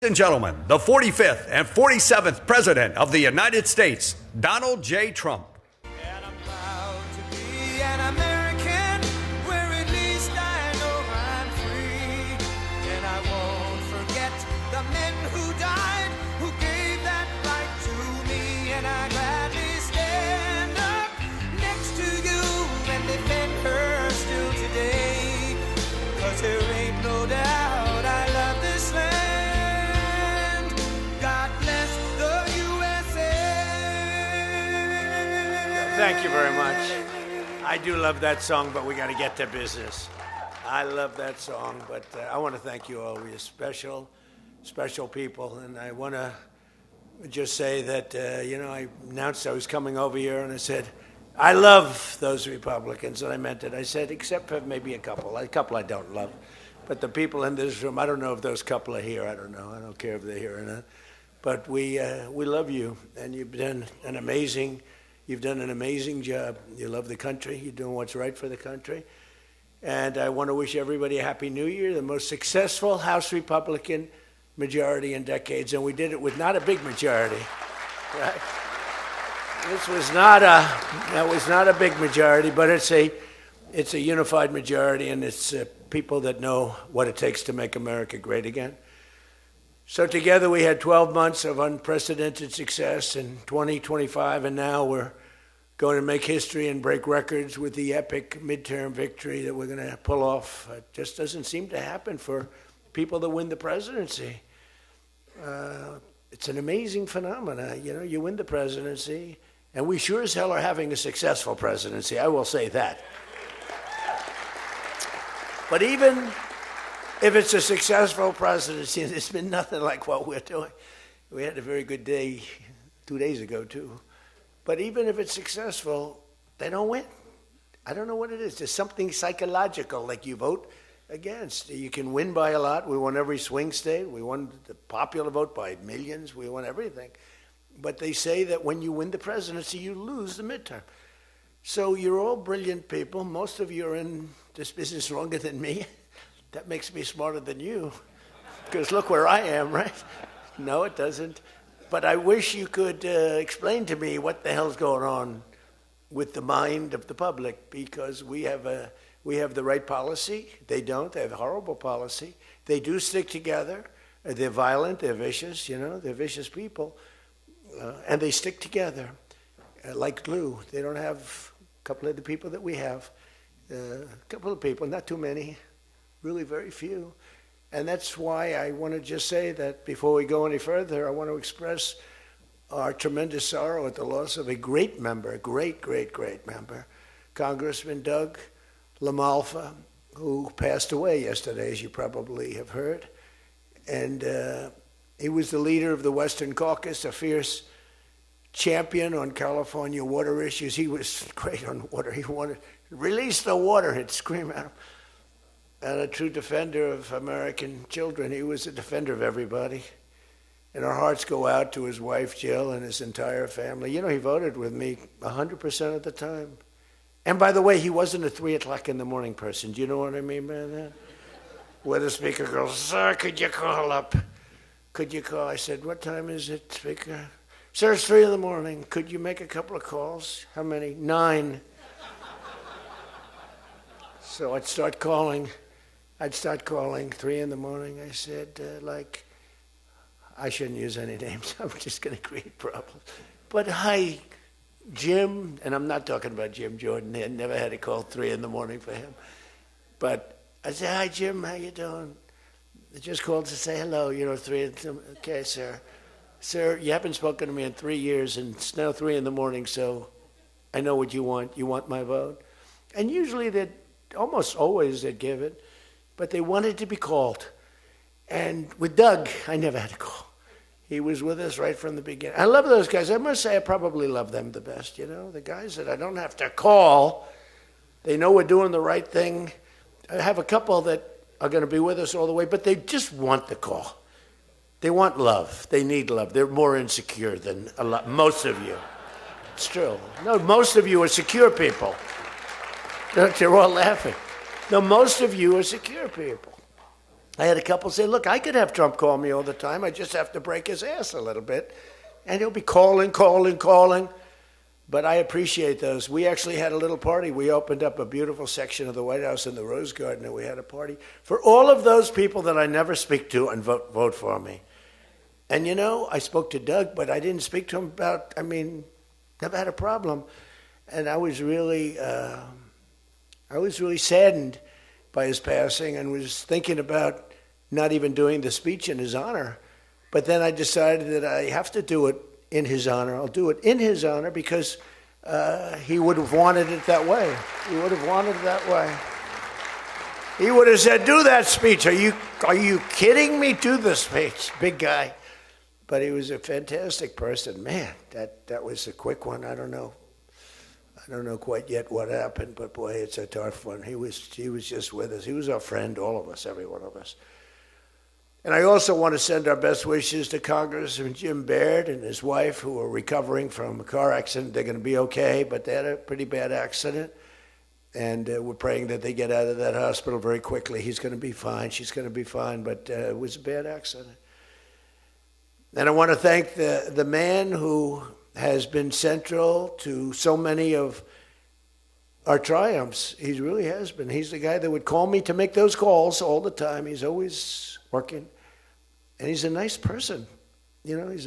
Ladies and gentlemen, the 45th and 47th President of the United States, Donald J. Trump. And I'm proud to be an American, where at least I know I'm free. And I won't forget the men who died, who gave that right to me. And I gladly stand up next to you and defend her still today. 'Cause there ain't no doubt I love this land. Thank you very much. I do love that song, but we got to get to business. I love that song, but I want to thank you all. You're special, special people, and I want to just say that, I announced I was coming over here, and I said, I love those Republicans, and I meant it. I said, except for maybe a couple I don't love. But the people in this room, I don't know if those couple are here. I don't know. I don't care if they're here or not. But we love you, and you've done an amazing job. You love the country. You're doing what's right for the country. And I want to wish everybody a Happy New Year, the most successful House Republican majority in decades. And we did it with not a big majority, right? That was not a big majority, but it's a unified majority, and it's people that know what it takes to make America great again. So together we had 12 months of unprecedented success in 2025, and now we're going to make history and break records with the epic midterm victory that we're going to pull off. It just doesn't seem to happen for people that win the presidency. It's an amazing phenomenon. You win the presidency, and we sure as hell are having a successful presidency, I will say that. But even if it's a successful presidency, and it's been nothing like what we're doing. We had a very good day 2 days ago, too. But even if it's successful, they don't win. I don't know what it is. There's something psychological, like you vote against. You can win by a lot. We won every swing state. We won the popular vote by millions. We won everything. But they say that when you win the presidency, you lose the midterm. So you're all brilliant people. Most of you are in this business longer than me. That makes me smarter than you, because look where I am, right? No, it doesn't. But I wish you could explain to me what the hell's going on with the mind of the public, because we have the right policy. They don't. They have a horrible policy. They do stick together. They're violent. They're vicious. They're vicious people, and they stick together like glue. They don't have a couple of the people that we have. A couple of people, not too many. Really very few. And that's why I want to just say that before we go any further, I want to express our tremendous sorrow at the loss of a great member, great member, Congressman Doug LaMalfa, who passed away yesterday, as you probably have heard. And he was the leader of the Western Caucus, a fierce champion on California water issues. He was great on water. He wanted to release the water, he'd scream at him. And a true defender of American children. He was a defender of everybody. And our hearts go out to his wife, Jill, and his entire family. He voted with me 100% of the time. And by the way, he wasn't a 3 o'clock in the morning person. Do you know what I mean by that? Where the speaker goes, sir, could you call up? Could you call? I said, what time is it, speaker? Sir, it's 3 in the morning. Could you make a couple of calls? How many? 9. So I'd start calling 3 in the morning. I said, I shouldn't use any names. I'm just going to create problems. But hi, Jim, and I'm not talking about Jim Jordan. I never had a call 3 in the morning for him. But I said, hi, Jim, how you doing? I just called to say hello, 3 in the morning. Okay, sir. Sir, you haven't spoken to me in 3 years, and it's now 3 in the morning, so I know what you want. You want my vote? And usually almost always they'd give it. But they wanted to be called. And with Doug, I never had a call. He was with us right from the beginning. I love those guys. I must say I probably love them the best, the guys that I don't have to call. They know we're doing the right thing. I have a couple that are going to be with us all the way, but they just want the call. They want love. They need love. They're more insecure than most of you. It's true. No, most of you are secure people. They're all laughing. No, most of you are secure people. I had a couple say, look, I could have Trump call me all the time. I just have to break his ass a little bit. And he'll be calling. But I appreciate those. We actually had a little party. We opened up a beautiful section of the White House in the Rose Garden, and we had a party for all of those people that I never speak to and vote for me. And, you know, I spoke to Doug, but I didn't speak to him about, never had a problem. And I was really saddened by his passing and was thinking about not even doing the speech in his honor. But then I decided that I have to do it in his honor. I'll do it in his honor because he would have wanted it that way. He would have wanted it that way. He would have said, do that speech. Are you kidding me? Do the speech, big guy. But he was a fantastic person. Man, that was a quick one. I don't know quite yet what happened, but boy, it's a tough one. He was just with us. He was our friend, all of us, every one of us. And I also want to send our best wishes to Congressman Jim Baird and his wife, who are recovering from a car accident. They're going to be okay, but they had a pretty bad accident. And we're praying that they get out of that hospital very quickly. He's going to be fine. She's going to be fine, but it was a bad accident. And I want to thank the man who has been central to so many of our triumphs. He really has been. He's the guy that would call me to make those calls all the time. He's always working. And he's a nice person. You know, he's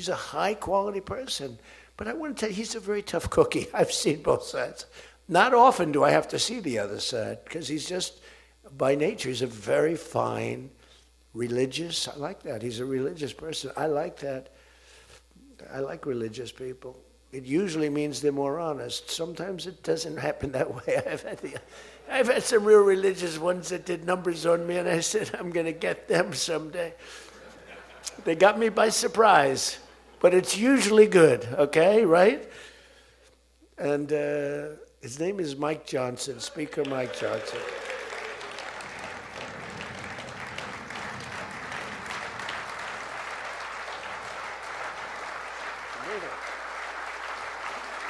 a high quality person. But I want to tell you, he's a very tough cookie. I've seen both sides. Not often do I have to see the other side, because he's just, by nature, he's a very fine, religious. I like that. He's a religious person. I like that. I like religious people. It usually means they're more honest. Sometimes it doesn't happen that way. I've had some real religious ones that did numbers on me, and I said, I'm going to get them someday. They got me by surprise, but it's usually good, okay, right? And his name is Mike Johnson, Speaker Mike Johnson.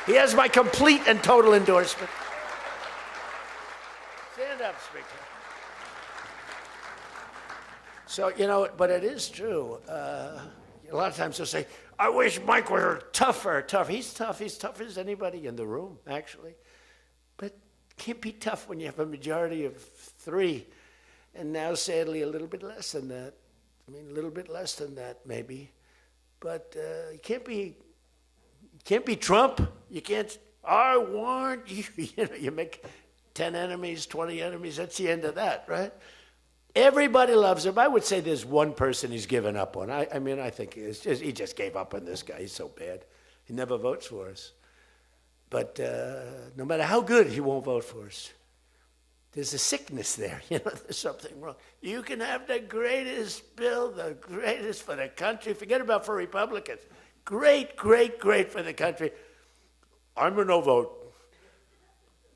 He has my complete and total endorsement. Stand up, Speaker. So, you know, but it is true. A lot of times they'll say, I wish Mike were tougher. He's tough. He's tough as anybody in the room, actually. But can't be tough when you have a majority of 3. And now, sadly, a little bit less than that. A little bit less than that, maybe. But you can't be Trump. You can't, I want you. You know, you make 10 enemies, 20 enemies. That's the end of that, right? Everybody loves him. I would say there's one person he's given up on. I think he just gave up on this guy. He's so bad. He never votes for us. But no matter how good, he won't vote for us. There's a sickness there. You know, there's something wrong. You can have the greatest bill, the greatest for the country. Forget about for Republicans. Great, great, great for the country. I'm a no vote.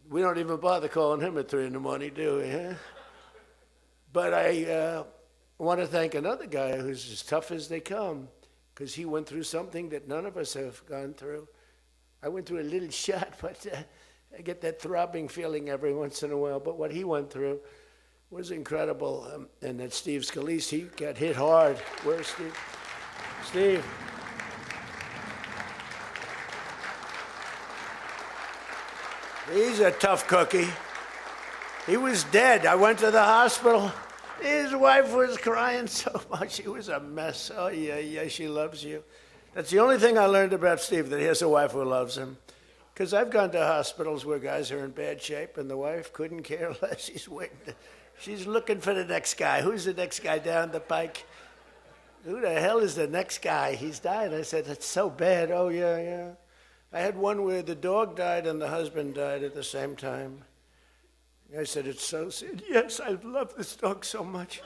We don't even bother calling him at 3 in the morning, do we? Huh? But I want to thank another guy who's as tough as they come, because he went through something that none of us have gone through. I went through a little shot, but I get that throbbing feeling every once in a while. But what he went through was incredible. And that Steve Scalise, he got hit hard. Where's Steve? Steve. He's a tough cookie. He was dead. I went to the hospital. His wife was crying so much. She was a mess. Oh, yeah, she loves you. That's the only thing I learned about Steve, that he has a wife who loves him. Because I've gone to hospitals where guys are in bad shape, and the wife couldn't care less. She's waiting. She's looking for the next guy. Who's the next guy down the pike? Who the hell is the next guy? He's dying. I said, that's so bad. Oh, yeah. I had one where the dog died and the husband died at the same time. I said, it's so sad. Yes, I love this dog so much.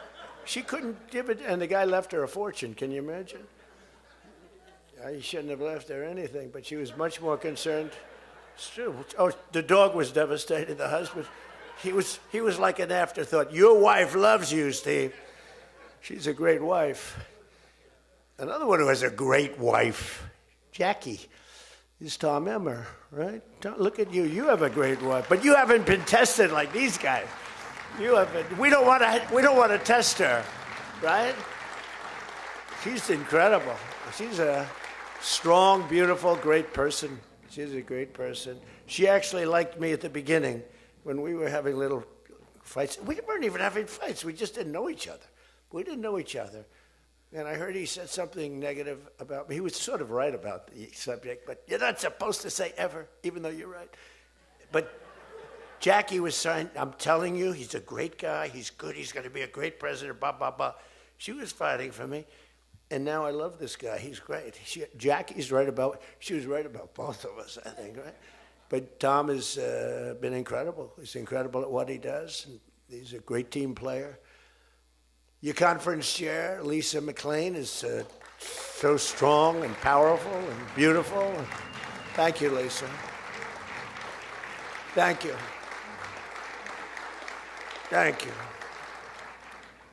She couldn't give it, and the guy left her a fortune. Can you imagine? I shouldn't have left her anything, but she was much more concerned. It's true. Oh, the dog was devastated. The husband, he was like an afterthought. Your wife loves you, Steve. She's a great wife. Another one who has a great wife, Jackie, is Tom Emmer, right? Look at you. You have a great wife, but you haven't been tested like these guys. You have been. We don't want to test her, right? She's incredible. She's a strong, beautiful, great person. She's a great person. She actually liked me at the beginning when we were having little fights. We weren't even having fights. We just didn't know each other. We didn't know each other. And I heard he said something negative about me. He was sort of right about the subject, but you're not supposed to say ever, even though you're right. But Jackie was saying, I'm telling you, he's a great guy. He's good. He's going to be a great president, blah, blah, blah. She was fighting for me. And now I love this guy. He's great. She was right about both of us, I think, right? But Tom has been incredible. He's incredible at what he does. And he's a great team player. Your conference chair, Lisa McLean, is so strong and powerful and beautiful. Thank you, Lisa. Thank you. Thank you.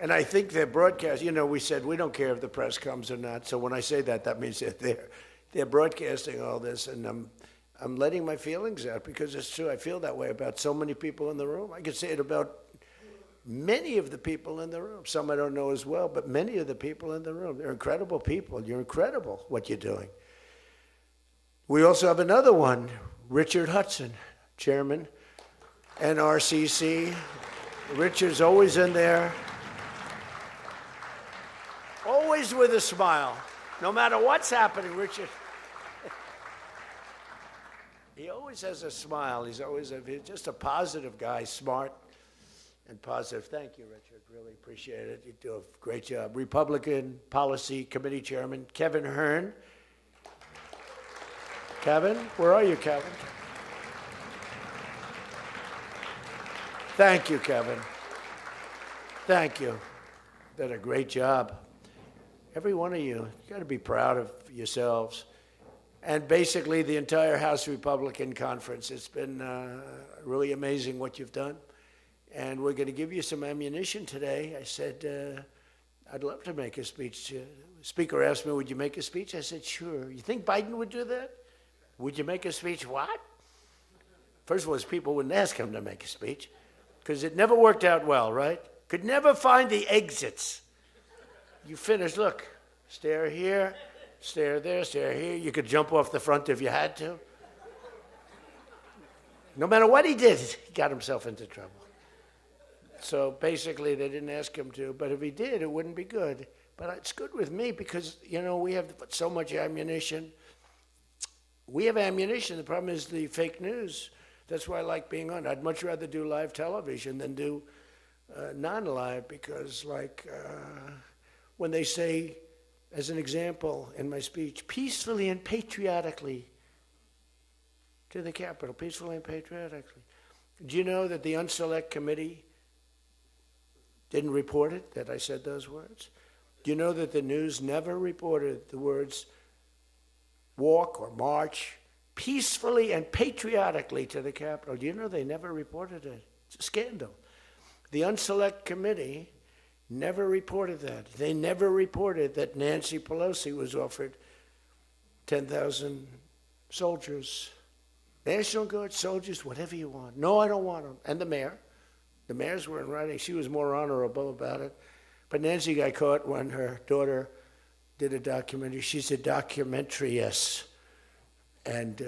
And I think their broadcast, we said we don't care if the press comes or not. So when I say that, that means they're there. They're broadcasting all this, and I'm letting my feelings out because it's true. I feel that way about so many people in the room. I could say it about many of the people in the room. Some I don't know as well, but many of the people in the room. They're incredible people. You're incredible what you're doing. We also have another one, Richard Hudson, chairman, NRCC. Richard's always in there, always with a smile. No matter what's happening, Richard, he always has a smile. He's just a positive guy, smart and positive. Thank you, Richard. Really appreciate it. You do a great job. Republican Policy Committee Chairman, Kevin Hearn. Kevin, where are you, Kevin? Thank you, Kevin. Thank you. Did a great job. Every one of you got to be proud of yourselves. And basically the entire House Republican Conference. It's been really amazing what you've done. And we're going to give you some ammunition today. I said, I'd love to make a speech. The Speaker asked me, would you make a speech? I said, sure. You think Biden would do that? Would you make a speech? What? First of all, people wouldn't ask him to make a speech because it never worked out well, right? Could never find the exits. You finish, look, stare here, stare there, stare here. You could jump off the front if you had to. No matter what he did, he got himself into trouble. So basically, they didn't ask him to, but if he did, it wouldn't be good. But it's good with me because, we have so much ammunition. We have ammunition. The problem is the fake news. That's why I like being on. I'd much rather do live television than do non-live because, when they say, as an example in my speech, peacefully and patriotically to the Capitol, peacefully and patriotically. Do you know that the Unselect Committee didn't report it, that I said those words? Do you know that the news never reported the words walk or march peacefully and patriotically to the Capitol? Do you know they never reported it? It's a scandal. The Unselect Committee never reported that. They never reported that Nancy Pelosi was offered 10,000 soldiers, National Guard soldiers, whatever you want. No, I don't want them. And the mayor. The mayors were in writing. She was more honorable about it. But Nancy got caught when her daughter did a documentary. She's a documentariist. And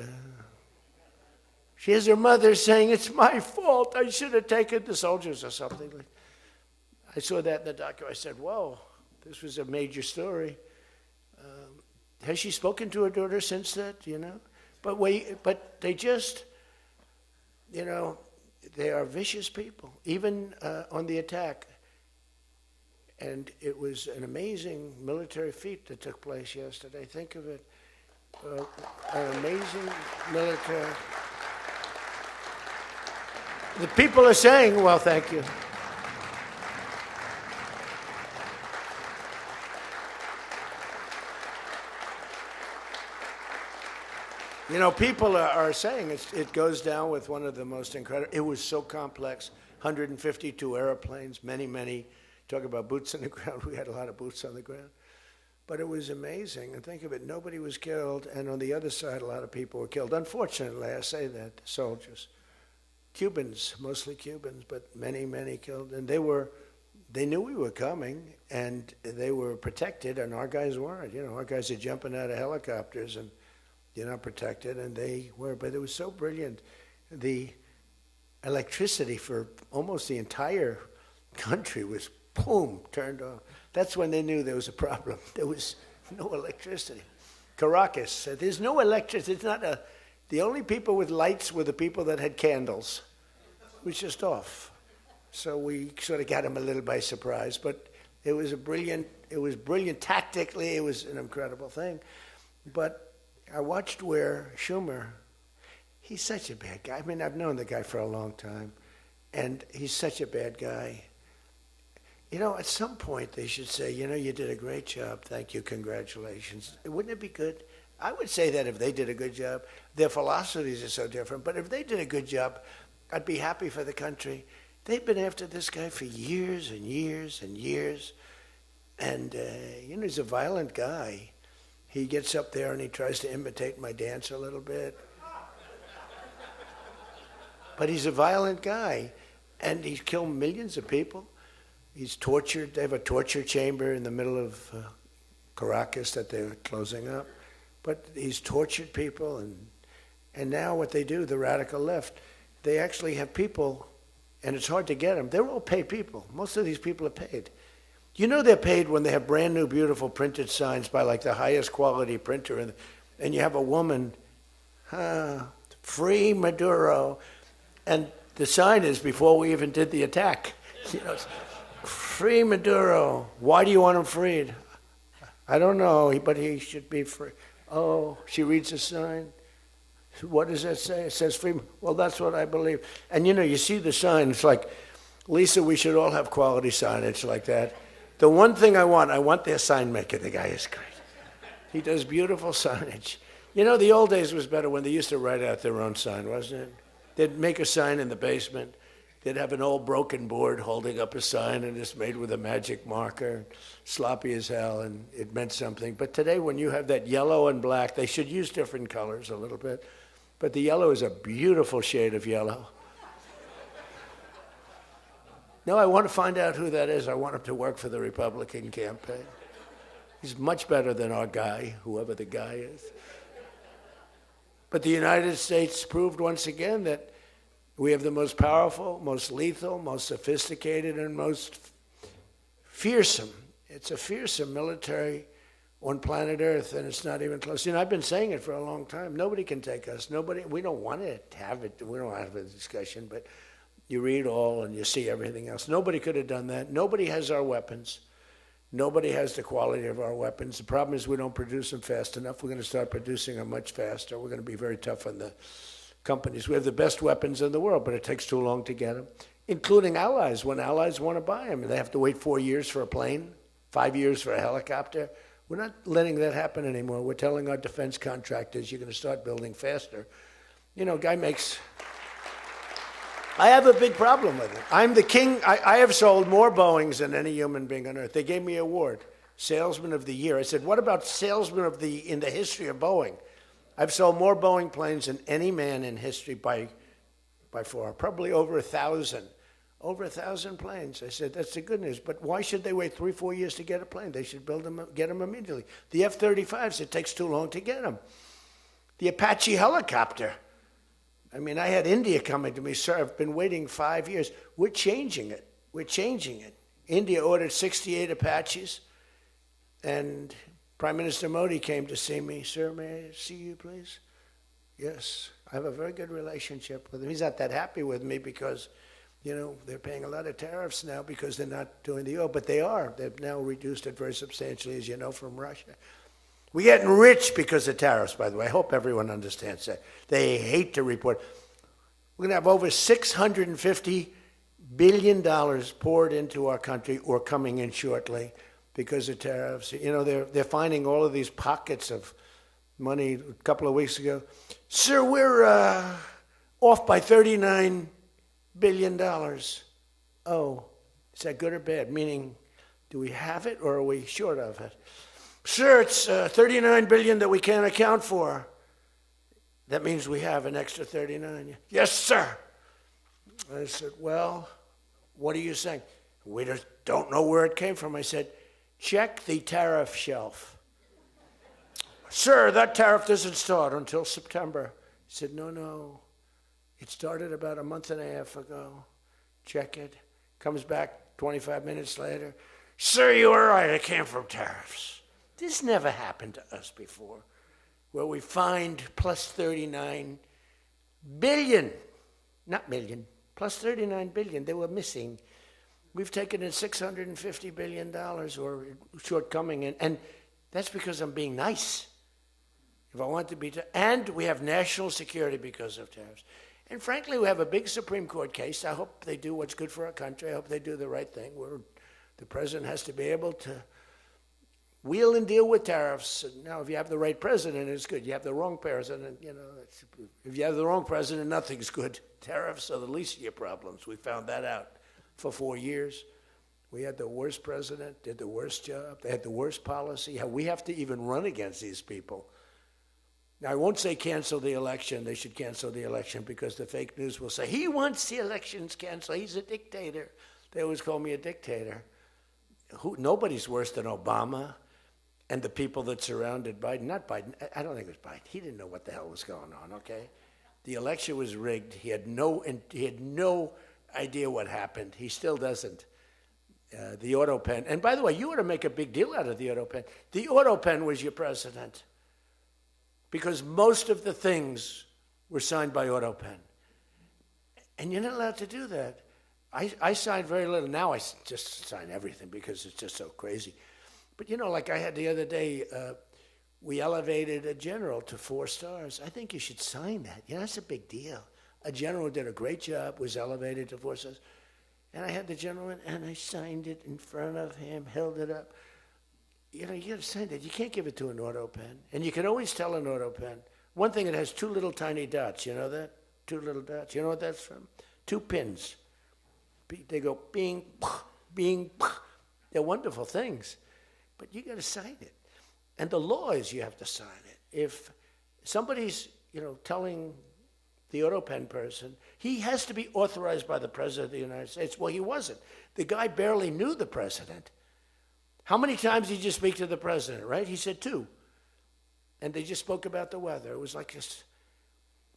she has her mother saying, it's my fault. I should have taken the soldiers or something. I saw that in the documentary. I said, whoa, this was a major story. Has she spoken to her daughter since that, But they just, they are vicious people, even on the attack. And it was an amazing military feat that took place yesterday. Think of it. An amazing military. The people are saying, well, thank you. People are saying it goes down with one of the most incredible. It was so complex. 152 airplanes, many. Talk about boots on the ground. We had a lot of boots on the ground. But it was amazing. And think of it, nobody was killed. And on the other side, a lot of people were killed. Unfortunately, I say that, soldiers. Cubans, mostly Cubans, but many, many killed. And they knew we were coming, and they were protected, and our guys weren't. Our guys are jumping out of helicopters, and you're not protected, and they were. But it was so brilliant. The electricity for almost the entire country was, boom, turned off. That's when they knew there was a problem. There was no electricity. Caracas said, there's no electricity. It's not the only people with lights were the people that had candles. It was just off. So we sort of got them a little by surprise, but it was brilliant tactically. It was an incredible thing. But I watched where Schumer, he's such a bad guy. I mean, I've known the guy for a long time, and he's such a bad guy. At some point they should say, you did a great job. Thank you. Congratulations. Wouldn't it be good? I would say that if they did a good job. Their philosophies are so different, but if they did a good job, I'd be happy for the country. They've been after this guy for years and years and years. And, he's a violent guy. He gets up there and he tries to imitate my dance a little bit. But he's a violent guy. And he's killed millions of people. He's tortured. They have a torture chamber in the middle of Caracas that they're closing up. But he's tortured people. And now what they do, the radical left, they actually have people, and it's hard to get them. They're all paid people. Most of these people are paid. They're paid when they have brand new, beautiful printed signs by like the highest quality printer, and you have a woman, free Maduro, and the sign is before we even did the attack. Free Maduro. Why do you want him freed? I don't know, but he should be free. Oh, she reads the sign. What does that say? It says free. Well, that's what I believe. And you see the sign. It's like, Lisa, we should all have quality signage like that. The one thing I want their sign maker. The guy is great. He does beautiful signage. The old days was better when they used to write out their own sign, wasn't it? They'd make a sign in the basement. They'd have an old broken board holding up a sign, and it's made with a magic marker, sloppy as hell, and it meant something. But today, when you have that yellow and black, they should use different colors a little bit. But the yellow is a beautiful shade of yellow. No, I want to find out who that is. I want him to work for the Republican campaign. He's much better than our guy, whoever the guy is. But the United States proved once again that we have the most powerful, most lethal, most sophisticated, and most fearsome. It's a fearsome military on planet Earth, and it's not even close. I've been saying it for a long time. Nobody can take us. Nobody. We don't want to have it. We don't have a discussion, but you read all and you see everything else. Nobody could have done that. Nobody has our weapons. Nobody has the quality of our weapons. The problem is we don't produce them fast enough. We're going to start producing them much faster. We're going to be very tough on the companies. We have the best weapons in the world, but it takes too long to get them, including allies. When allies want to buy them, they have to wait 4 years for a plane, 5 years for a helicopter. We're not letting that happen anymore. We're telling our defense contractors, you're going to start building faster. Guy makes... I have a big problem with it. I'm the king. I have sold more Boeings than any human being on earth. They gave me an award, Salesman of the Year. I said, what about Salesman of in the history of Boeing? I've sold more Boeing planes than any man in history by far, probably over 1,000. Over 1,000 planes. I said, that's the good news. But why should they wait 3-4 years to get a plane? They should get them immediately. The F-35s, it takes too long to get them. The Apache helicopter. I mean, I had India coming to me, sir, I've been waiting 5 years. We're changing it. We're changing it. India ordered 68 Apaches, and Prime Minister Modi came to see me. Sir, may I see you, please? Yes. I have a very good relationship with him. He's not that happy with me because, they're paying a lot of tariffs now because they're not doing the oil, but they are. They've now reduced it very substantially, as you know, from Russia. We're getting rich because of tariffs, by the way. I hope everyone understands that. They hate to report. We're going to have over $650 billion poured into our country or coming in shortly because of tariffs. They're finding all of these pockets of money. A couple of weeks ago, sir, we're off by $39 billion. Oh, is that good or bad? Meaning, do we have it or are we short of it? Sir, it's $39 billion that we can't account for. That means we have an extra 39. Yes, sir. I said, well, what are you saying? We just don't know where it came from. I said, check the tariff shelf. Sir, that tariff doesn't start until September. He said, no. It started about a month and a half ago. Check it. Comes back 25 minutes later. Sir, you were right. It came from tariffs. This never happened to us before, where we find plus 39 billion, not million, plus 39 billion. They were missing. We've taken in $650 billion or shortcoming, and that's because I'm being nice. If I want to be, and we have national security because of tariffs. And frankly, we have a big Supreme Court case. I hope they do what's good for our country. I hope they do the right thing, where the president has to be able to wheel and deal with tariffs. Now, if you have the right president, it's good. You have the wrong president, if you have the wrong president, nothing's good. Tariffs are the least of your problems. We found that out for 4 years. We had the worst president, did the worst job. They had the worst policy. We have to even run against these people. Now, I won't say cancel the election. They should cancel the election because the fake news will say, he wants the elections canceled. He's a dictator. They always call me a dictator. Nobody's worse than Obama and the people that surrounded Biden. Not Biden. I don't think it was Biden. He didn't know what the hell was going on, okay? The election was rigged. He had no idea what happened. He still doesn't. The auto pen. And by the way, you ought to make a big deal out of the auto pen. The auto pen was your president, because most of the things were signed by auto pen. And you're not allowed to do that. I signed very little. Now I just sign everything because it's just so crazy. But like I had the other day, we elevated a general to 4 stars. I think you should sign that. That's a big deal. A general who did a great job was elevated to 4 stars. And I had the general in, and I signed it in front of him, held it up. You got to sign that. You can't give it to an auto pen. And you can always tell an auto pen. One thing, it has 2 little tiny dots. You know that? 2 little dots. You know what that's from? 2 pins. They go bing, bing. They're wonderful things. But you got to sign it. And the law is you have to sign it. If somebody's, telling the auto pen person, he has to be authorized by the President of the United States. Well, he wasn't. The guy barely knew the President. How many times did you speak to the president, right? He said 2. And they just spoke about the weather. It was like this.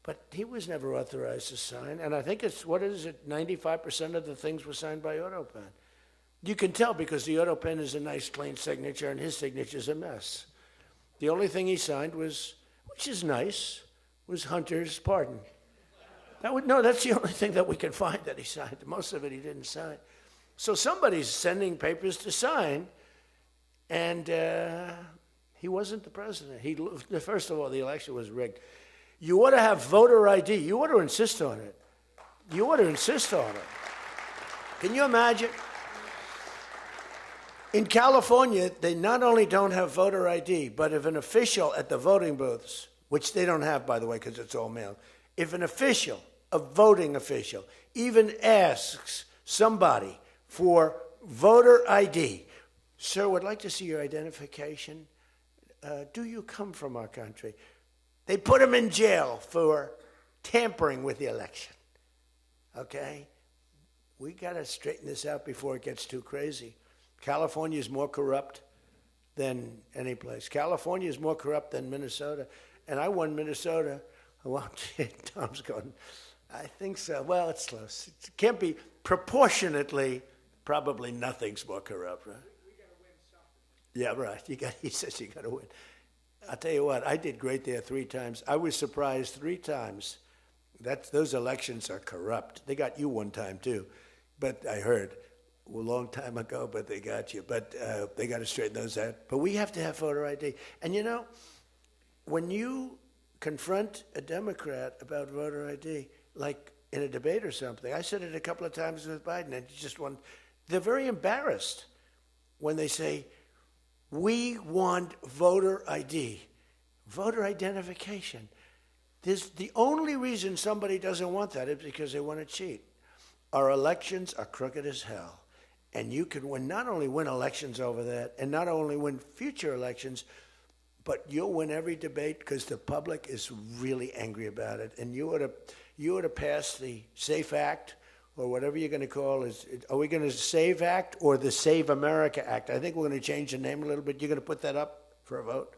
But he was never authorized to sign. And I think it's, 95% of the things were signed by auto pen. You can tell because the auto pen is a nice, clean signature, and his signature's a mess. The only thing he signed was, which is nice, was Hunter's pardon. That's the only thing that we can find that he signed. Most of it he didn't sign. So somebody's sending papers to sign, and he wasn't the president. First of all, the election was rigged. You ought to have voter ID. You ought to insist on it. You ought to insist on it. Can you imagine? In California, they not only don't have voter ID, but if an official at the voting booths, which they don't have, by the way, because it's all mail, if an official, a voting official, even asks somebody for voter ID, sir, would like to see your identification. Do you come from our country? They put him in jail for tampering with the election. Okay? We got to straighten this out before it gets too crazy. California is more corrupt than any place. California is more corrupt than Minnesota. And I won Minnesota. Well, Tom's going, I think so. Well, it's close. It can't be proportionately, probably nothing's more corrupt, right? We got to win something. Yeah, right. He says you got to win. I'll tell you what, I did great there 3 times. I was surprised 3 times. Those elections are corrupt. They got you one time, too. But I heard a long time ago, but they got you. But they got to straighten those out. But we have to have voter ID. And when you confront a Democrat about voter ID, like in a debate or something, I said it a couple of times with Biden, and they're very embarrassed when they say, we want voter ID, voter identification. The only reason somebody doesn't want that is because they want to cheat. Our elections are crooked as hell. And you can not only win elections over that, and not only win future elections, but you'll win every debate because the public is really angry about it. And you ought to pass the SAFE Act, or whatever you're going to call are we going to SAVE Act or the Save America Act? I think we're going to change the name a little bit. You're going to put that up for a vote?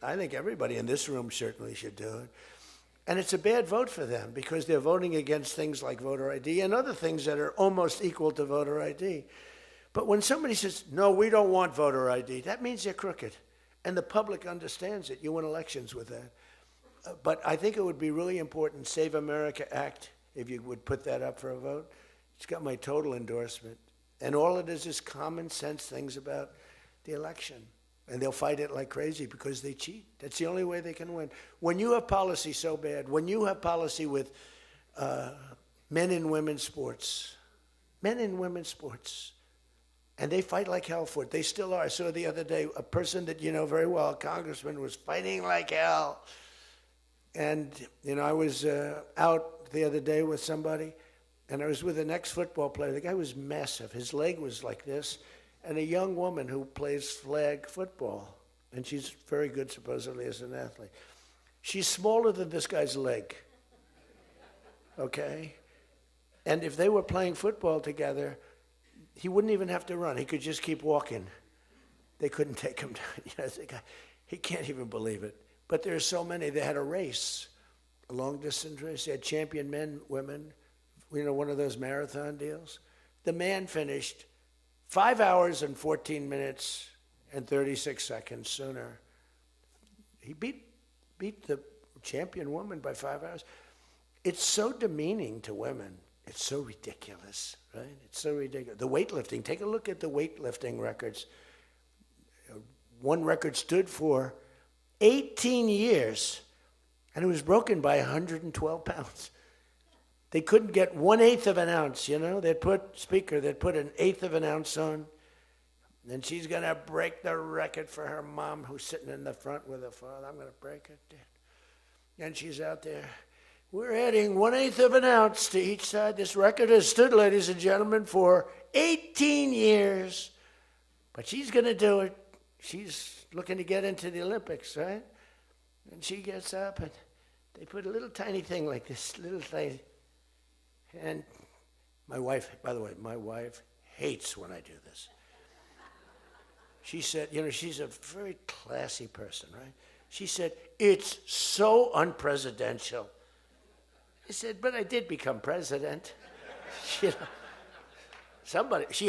I think everybody in this room certainly should do it. And it's a bad vote for them because they're voting against things like voter ID and other things that are almost equal to voter ID. But when somebody says, no, we don't want voter ID, that means they're crooked. And the public understands it. You win elections with that. But I think it would be really important, Save America Act, if you would put that up for a vote. It's got my total endorsement. And all it is common sense things about the election. And they'll fight it like crazy because they cheat. That's the only way they can win. When you have policy so bad, when you have policy with men and women's sports, and they fight like hell for it. They still are. I saw the other day a person that you know very well, a congressman, was fighting like hell. And, I was out the other day with somebody, and I was with an ex-football player. The guy was massive. His leg was like this. And a young woman who plays flag football, and she's very good, supposedly, as an athlete. She's smaller than this guy's leg, okay? And if they were playing football together, he wouldn't even have to run. He could just keep walking. They couldn't take him down. He can't even believe it. But there are so many. They had a race, a long-distance race. They had champion men, women, one of those marathon deals. The man finished 5 hours and 14 minutes and 36 seconds sooner. He beat the champion woman by 5 hours. It's so demeaning to women. It's so ridiculous, right? It's so ridiculous. The weightlifting, take a look at the weightlifting records. One record stood for 18 years, and it was broken by 112 pounds. They couldn't get 1/8 of an ounce, They'd put an eighth of an ounce on, and she's going to break the record for her mom who's sitting in the front with her father. I'm going to break it, Dad. And she's out there. We're adding 1/8 of an ounce to each side. This record has stood, ladies and gentlemen, for 18 years. But she's going to do it. She's looking to get into the Olympics, right? And she gets up, and they put a little tiny thing like this, little thing. And my wife, by the way, my wife hates when I do this. She said, she's a very classy person, right? She said, it's so unpresidential. I said, but I did become president. She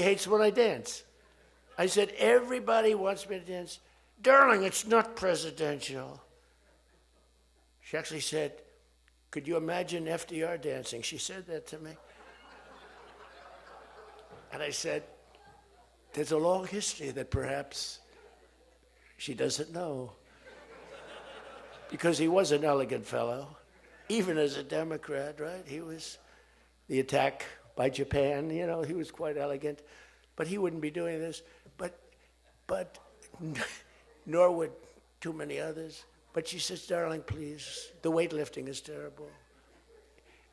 hates when I dance. I said, everybody wants me to dance. Darling, it's not presidential. She actually said, could you imagine FDR dancing? She said that to me. And I said, there's a long history that perhaps she doesn't know. Because he was an elegant fellow, even as a Democrat, right? He was the attack by Japan, he was quite elegant. But he wouldn't be doing this. But nor would too many others. But she says, darling, please, the weightlifting is terrible.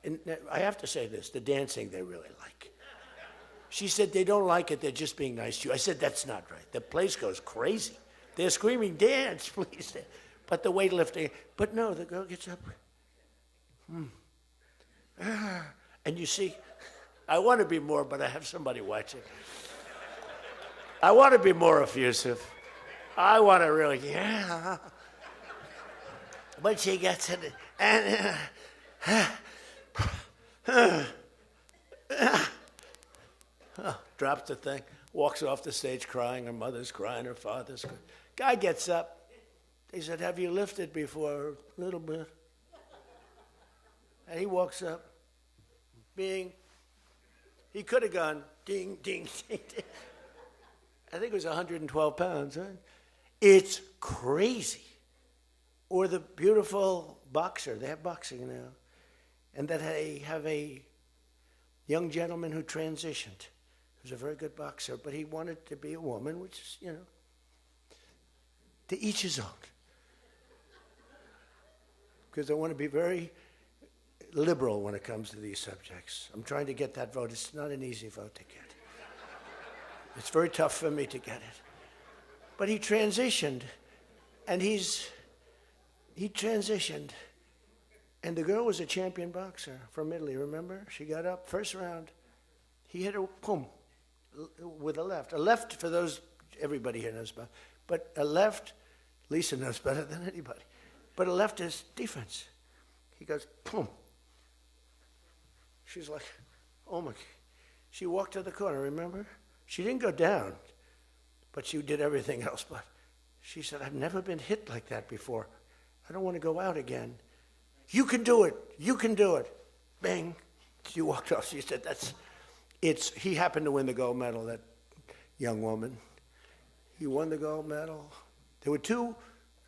And I have to say this, the dancing they really like. She said, they don't like it, they're just being nice to you. I said, that's not right. The place goes crazy. They're screaming, dance, please. But the weightlifting, but no, the girl gets up. And you see, I want to be more, but I have somebody watching. I want to be more effusive. I want to really, But she gets it, and drops the thing, walks off the stage crying. Her mother's crying, her father's crying. Guy gets up. He said, have you lifted before? A little bit. And he walks up, he could have gone ding, ding, ding, ding. I think it was 112 pounds, right? It's crazy. Or the beautiful boxer, they have boxing now, and that they have a young gentleman who transitioned. He was a very good boxer, but he wanted to be a woman, which is, to each his own. Because I want to be very liberal when it comes to these subjects. I'm trying to get that vote. It's not an easy vote to get. It's very tough for me to get it. But he transitioned, and he transitioned, And the girl was a champion boxer from Italy, remember? She got up, first round. He hit her, boom, with a left. A left, for those, everybody here knows about, but a left, Lisa knows better than anybody, but a left is defense. He goes, boom. She's like, oh my. She walked to the corner, remember? She didn't go down, but she did everything else. But she said, I've never been hit like that before. I don't want to go out again. You can do it. You can do it. Bang. She walked off. She said, he happened to win the gold medal, that young woman. He won the gold medal. There were two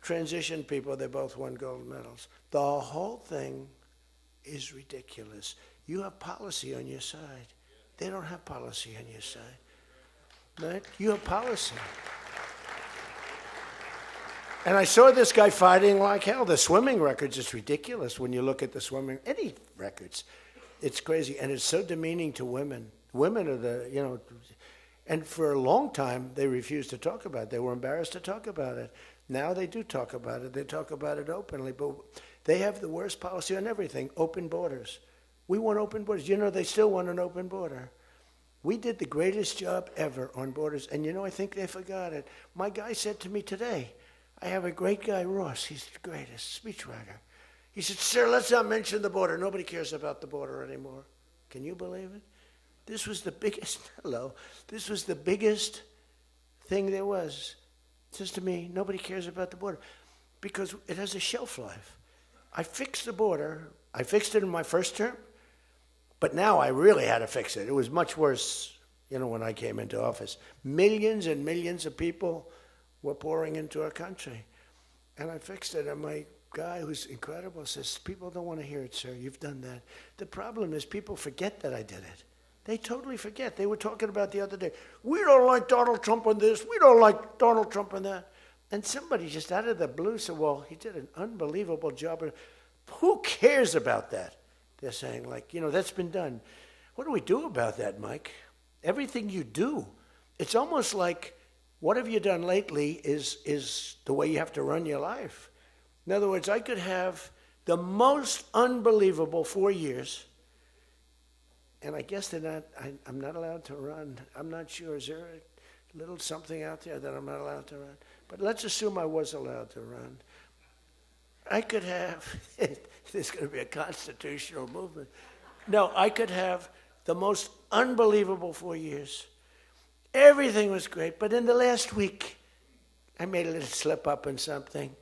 transition people. They both won gold medals. The whole thing is ridiculous. You have policy on your side. They don't have policy on your side. Right? You have policy. And I saw this guy fighting like hell. The swimming records, it's ridiculous when you look at the swimming, any records. It's crazy. And it's so demeaning to women. Women are the, and for a long time, they refused to talk about it. They were embarrassed to talk about it. Now they do talk about it. They talk about it openly. But they have the worst policy on everything, open borders. We want open borders. They still want an open border. We did the greatest job ever on borders. And I think they forgot it. My guy said to me today, I have a great guy, Ross. He's the greatest speechwriter. He said, sir, let's not mention the border. Nobody cares about the border anymore. Can you believe it? This was the biggest, this was the biggest thing there was. It says to me, nobody cares about the border because it has a shelf life. I fixed the border. I fixed it in my first term. But now I really had to fix it. It was much worse, when I came into office. Millions and millions of people were pouring into our country. And I fixed it. And my guy, who's incredible, says, people don't want to hear it, sir. You've done that. The problem is people forget that I did it. They totally forget. They were talking about the other day, we don't like Donald Trump on this. We don't like Donald Trump on that. And somebody just out of the blue said, well, he did an unbelievable job. Who cares about that? They're saying, that's been done. What do we do about that, Mike? Everything you do. It's almost like what have you done lately is the way you have to run your life. In other words, I could have the most unbelievable 4 years, and I guess I'm not allowed to run. I'm not sure. Is there a little something out there that I'm not allowed to run? But let's assume I was allowed to run. I could have, there's going to be a constitutional movement. No, I could have the most unbelievable 4 years. Everything was great, but in the last week, I made a little slip up in something,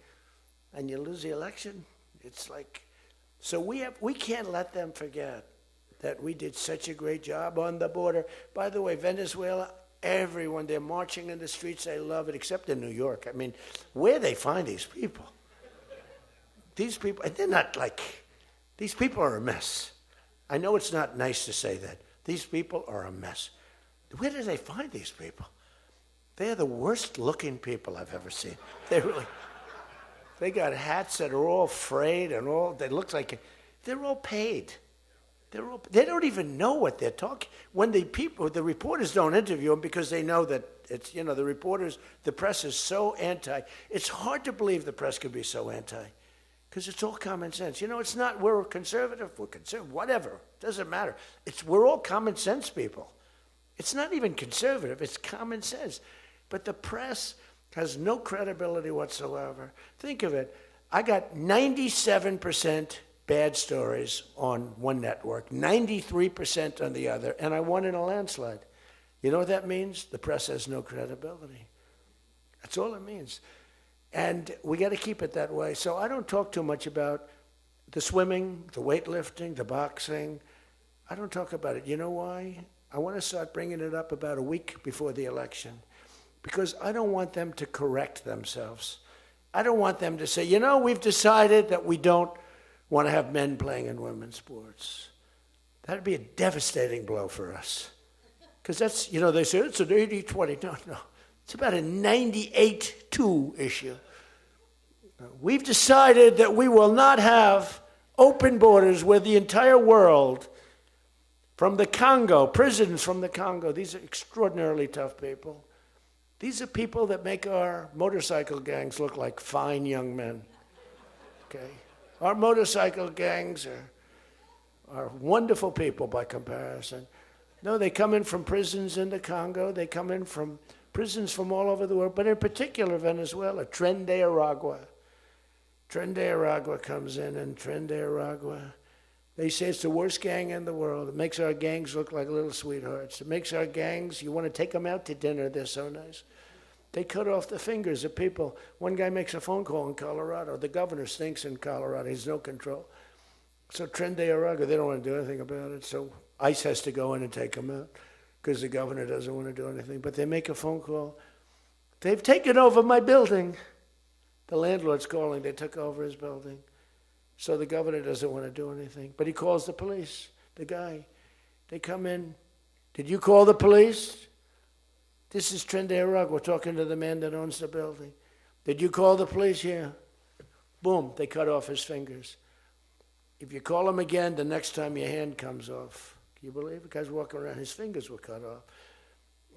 and you lose the election. It's like, so we can't let them forget that we did such a great job on the border. By the way, Venezuela, everyone, they're marching in the streets, they love it, except in New York. I mean, where they find these people? These people, they're not these people are a mess. I know it's not nice to say that. These people are a mess. Where do they find these people? They're the worst looking people I've ever seen. They got hats that are all frayed and they look like, they're all paid. They don't even know what they're talking. When the reporters don't interview them because they know that it's, the press is so anti. It's hard to believe the press could be so anti. Because it's all common sense. It's not we're conservative, whatever. Doesn't matter. We're all common sense people. It's not even conservative, it's common sense. But the press has no credibility whatsoever. Think of it. I got 97% bad stories on one network, 93% on the other, and I won in a landslide. You know what that means? The press has no credibility. That's all it means. And we got to keep it that way. So I don't talk too much about the swimming, the weightlifting, the boxing. I don't talk about it. You know why? I want to start bringing it up about a week before the election because I don't want them to correct themselves. I don't want them to say, we've decided that we don't want to have men playing in women's sports. That would be a devastating blow for us. Because that's, they say it's an 80-20. No. It's about a 98-2 issue. We've decided that we will not have open borders where the entire world, from the Congo, prisons from the Congo, these are extraordinarily tough people. These are people that make our motorcycle gangs look like fine young men. Okay? Our motorcycle gangs are wonderful people by comparison. No, they come in from prisons in the Congo. They come in from prisons from all over the world, but in particular Venezuela. Tren de Aragua. Tren de Aragua comes in, and Tren de Aragua, they say it's the worst gang in the world. It makes our gangs look like little sweethearts. It makes our gangs, you want to take them out to dinner, they're so nice. They cut off the fingers of people. One guy makes a phone call in Colorado. The governor stinks in Colorado. He's no control. So Tren de Aragua, they don't want to do anything about it. So ICE has to go in and take them out because the governor doesn't want to do anything. But they make a phone call. They've taken over my building. The landlord's calling. They took over his building. So the governor doesn't want to do anything. But he calls the police, the guy. They come in. Did you call the police? This is Tren de Aragua. We're talking to the man that owns the building. Did you call the police? Yeah. Boom, they cut off his fingers. If you call him again, the next time your hand comes off. Can you believe it? The guy's walking around, his fingers were cut off.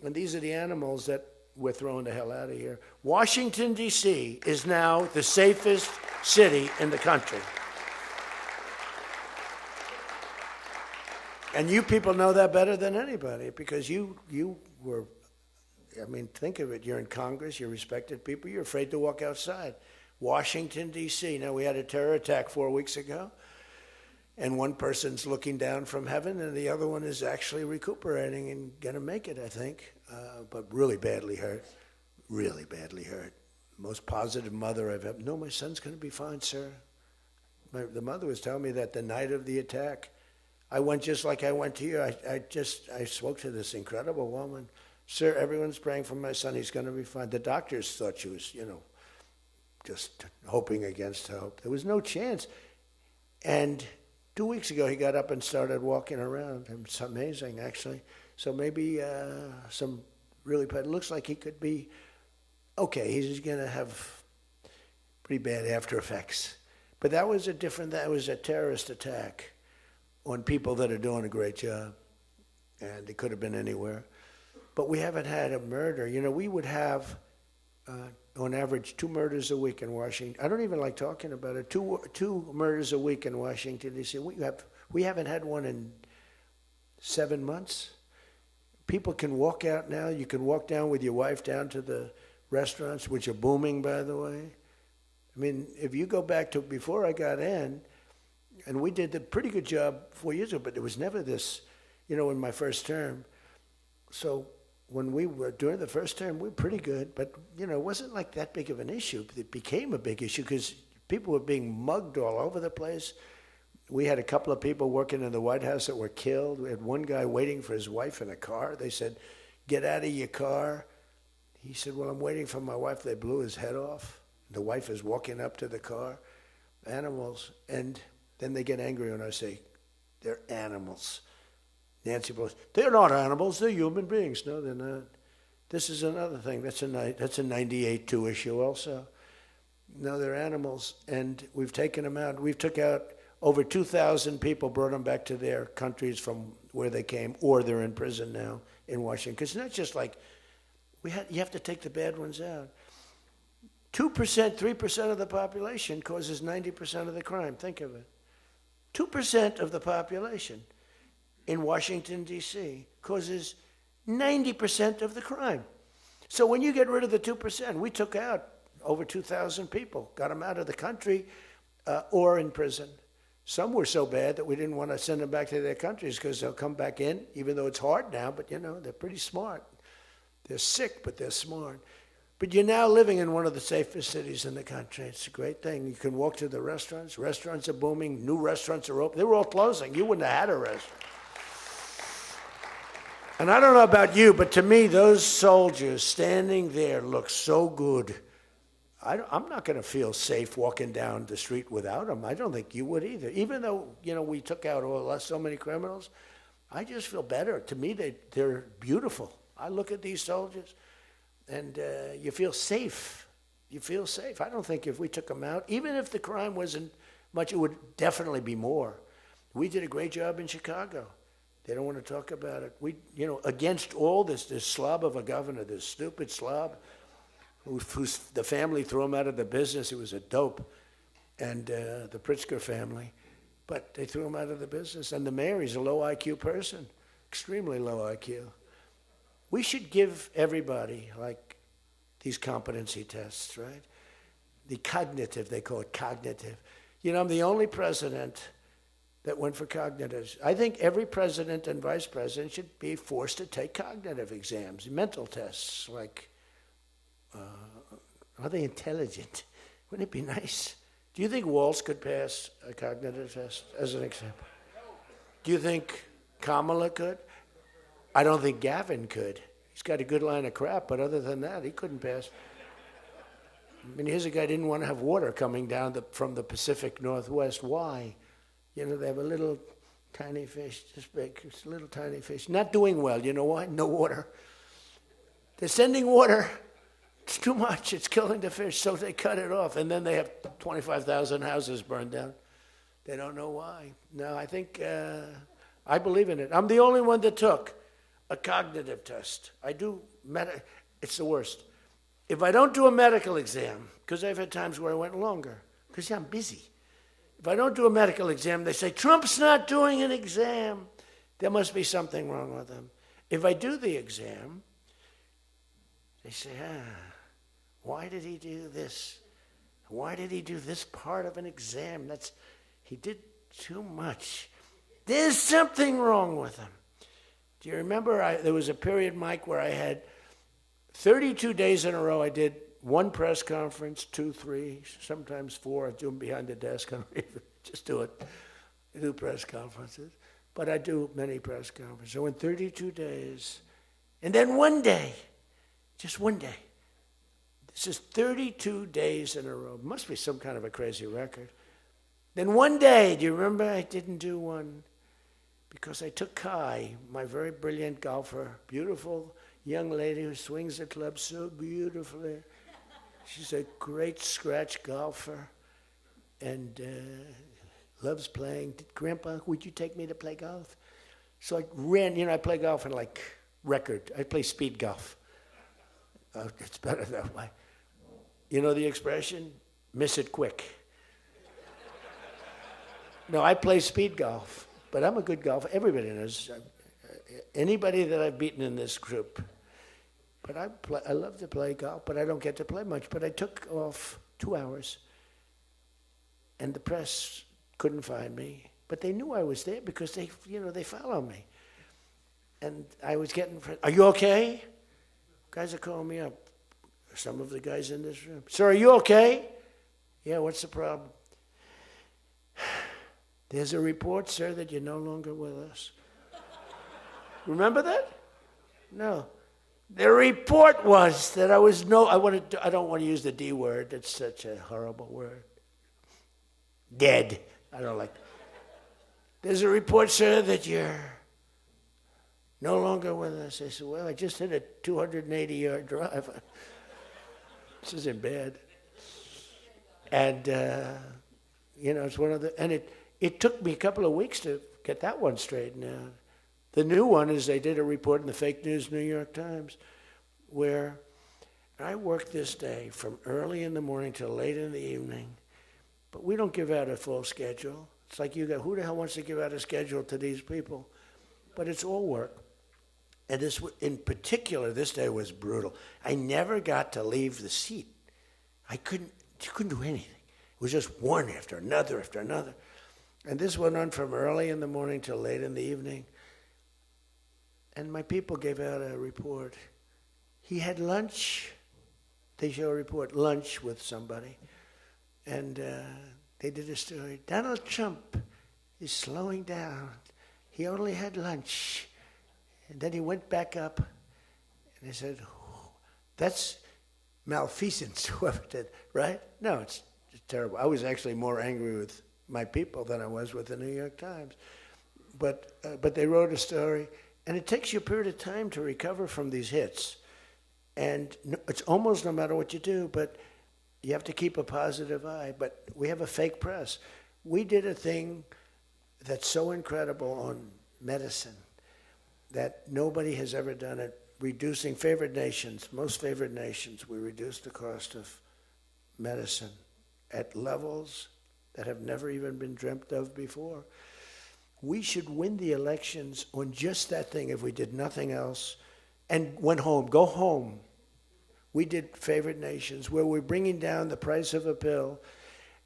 And these are the animals that we're throwing the hell out of here. Washington, D.C. is now the safest city in the country. And you people know that better than anybody because you were, I mean, think of it. You're in Congress, you're respected people, you're afraid to walk outside. Washington, D.C. Now, we had a terror attack 4 weeks ago, and one person's looking down from heaven, and the other one is actually recuperating and going to make it, I think, but really badly hurt. Really badly hurt. Most positive mother I've ever. No, my son's going to be fine, sir. The mother was telling me that the night of the attack, I went just like I went to you. I spoke to this incredible woman. Sir, everyone's praying for my son. He's going to be fine. The doctors thought she was, just hoping against hope. There was no chance. And 2 weeks ago, he got up and started walking around. It's amazing, actually. So maybe some really bad. It looks like he could be okay. He's going to have pretty bad after effects. But that was a terrorist attack on people that are doing a great job. And it could have been anywhere. But we haven't had a murder. We would have, on average, 2 murders a week in Washington. I don't even like talking about it. Two murders a week in Washington, D.C. We haven't had one in 7 months. People can walk out now. You can walk down with your wife down to the restaurants, which are booming, by the way. I mean, if you go back to before I got in, and we did a pretty good job 4 years ago, but there was never this, in my first term. So when we were during the first term, we were pretty good, but it wasn't like that big of an issue. It became a big issue because people were being mugged all over the place. We had a couple of people working in the White House that were killed. We had one guy waiting for his wife in a car. They said, "Get out of your car." He said, "Well, I'm waiting for my wife." They blew his head off. The wife is walking up to the car. Animals. And then they get angry when I say, "They're animals." Nancy Pelosi, "They're not animals, they're human beings." No, they're not. This is another thing. That's a 98-2 issue also. No, they're animals, and we've taken them out. We've took out over 2,000 people, brought them back to their countries from where they came, or they're in prison now in Washington. Because it's not just like, you have to take the bad ones out. 2%, 3% of the population causes 90% of the crime. Think of it. 2% of the population in Washington, D.C. causes 90% of the crime. So when you get rid of the 2%, we took out over 2,000 people, got them out of the country or in prison. Some were so bad that we didn't want to send them back to their countries because they'll come back in, even though it's hard now, but they're pretty smart. They're sick, but they're smart. But you're now living in one of the safest cities in the country. It's a great thing. You can walk to the restaurants. Restaurants are booming. New restaurants are open. They were all closing. You wouldn't have had a restaurant. And I don't know about you, but to me, those soldiers standing there look so good. I'm not going to feel safe walking down the street without them. I don't think you would either. Even though, we took out so many criminals, I just feel better. To me, they're beautiful. I look at these soldiers, and you feel safe. You feel safe. I don't think if we took them out, even if the crime wasn't much, it would definitely be more. We did a great job in Chicago. They don't want to talk about it. We, against all this slob of a governor, this stupid slob, who's the family threw him out of the business. It was a dope. and the Pritzker family, but they threw him out of the business. And the mayor, he's a low IQ person, extremely low IQ. We should give everybody, like, these competency tests, right? The cognitive, they call it cognitive. You know, I'm the only president that went for cognitive. I think every president and vice president should be forced to take cognitive exams, mental tests, like, are they intelligent? Wouldn't it be nice? Do you think Walz could pass a cognitive test, as an example? Do you think Kamala could? I don't think Gavin could. He's got a good line of crap, but other than that, he couldn't pass. I mean, here's a guy who didn't want to have water coming down from the Pacific Northwest. Why? You know, they have a little tiny fish, this big, it's a little tiny fish. Not doing well. You know why? No water. They're sending water. It's too much. It's killing the fish, so they cut it off. And then they have 25,000 houses burned down. They don't know why. No, I think, I believe in it. I'm the only one that took a cognitive test. I do, it's the worst. If I don't do a medical exam, because I've had times where I went longer, because I'm busy. If I don't do a medical exam, they say, Trump's not doing an exam. There must be something wrong with him. If I do the exam, they say, why did he do this? Why did he do this part of an exam? He did too much. There's something wrong with him. Do you remember there was a period, Mike, where I had 32 days in a row. I did one press conference, 2, 3, sometimes 4. I do them behind the desk. I don't even just do it. I do press conferences. But I do many press conferences. So in 32 days, and then one day, just one day. This is 32 days in a row. Must be some kind of a crazy record. Then one day, do you remember I didn't do one? Because I took Kai, my very brilliant golfer, beautiful young lady who swings the club so beautifully. She's a great scratch golfer and loves playing. Grandpa, would you take me to play golf? So I ran, I play golf in like record. I play speed golf. It's better that way. You know the expression? Miss it quick. No, I play speed golf, but I'm a good golfer. Everybody knows. Anybody that I've beaten in this group. But I love to play golf, but I don't get to play much. But I took off 2 hours, and the press couldn't find me. But they knew I was there because they follow me. And I was getting, are you okay? Guys are calling me up. Some of the guys in this room. Sir, are you okay? Yeah, what's the problem? There's a report, sir, that you're no longer with us. Remember that? No. The report was that I don't want to use the D word. It's such a horrible word. Dead. I don't like. There's a report, sir, that you're no longer with us. I said, well, I just hit a 280-yard drive. This isn't bad. And, it's one of the, and it took me a couple of weeks to get that one straightened out. The new one is they did a report in the fake news New York Times where I worked this day from early in the morning till late in the evening, but we don't give out a full schedule. It's like who the hell wants to give out a schedule to these people? But it's all work. And this, in particular, this day was brutal. I never got to leave the seat. You couldn't do anything. It was just one after another after another. And this went on from early in the morning till late in the evening. And my people gave out a report. He had lunch. They show a report, lunch with somebody. And they did a story. Donald Trump is slowing down. He only had lunch. And then he went back up, and they said, that's malfeasance, whoever did, right? No, it's terrible. I was actually more angry with my people than I was with the New York Times. But they wrote a story, and it takes you a period of time to recover from these hits. And it's almost no matter what you do, but you have to keep a positive eye. But we have a fake press. We did a thing that's so incredible on medicine that nobody has ever done it, reducing favored nations, most favored nations, we reduced the cost of medicine at levels that have never even been dreamt of before. We should win the elections on just that thing if we did nothing else and went home. Go home. We did favored nations where we're bringing down the price of a pill.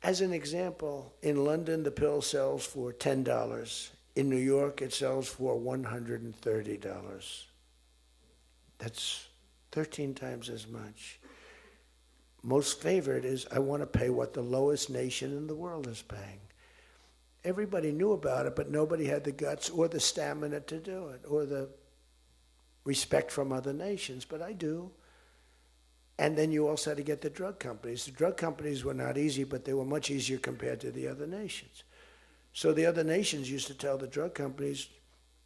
As an example, in London, the pill sells for $10. In New York, it sells for $130. That's 13 times as much. Most favored is, I want to pay what the lowest nation in the world is paying. Everybody knew about it, but nobody had the guts or the stamina to do it, or the respect from other nations, but I do. And then you also had to get the drug companies. The drug companies were not easy, but they were much easier compared to the other nations. So the other nations used to tell the drug companies,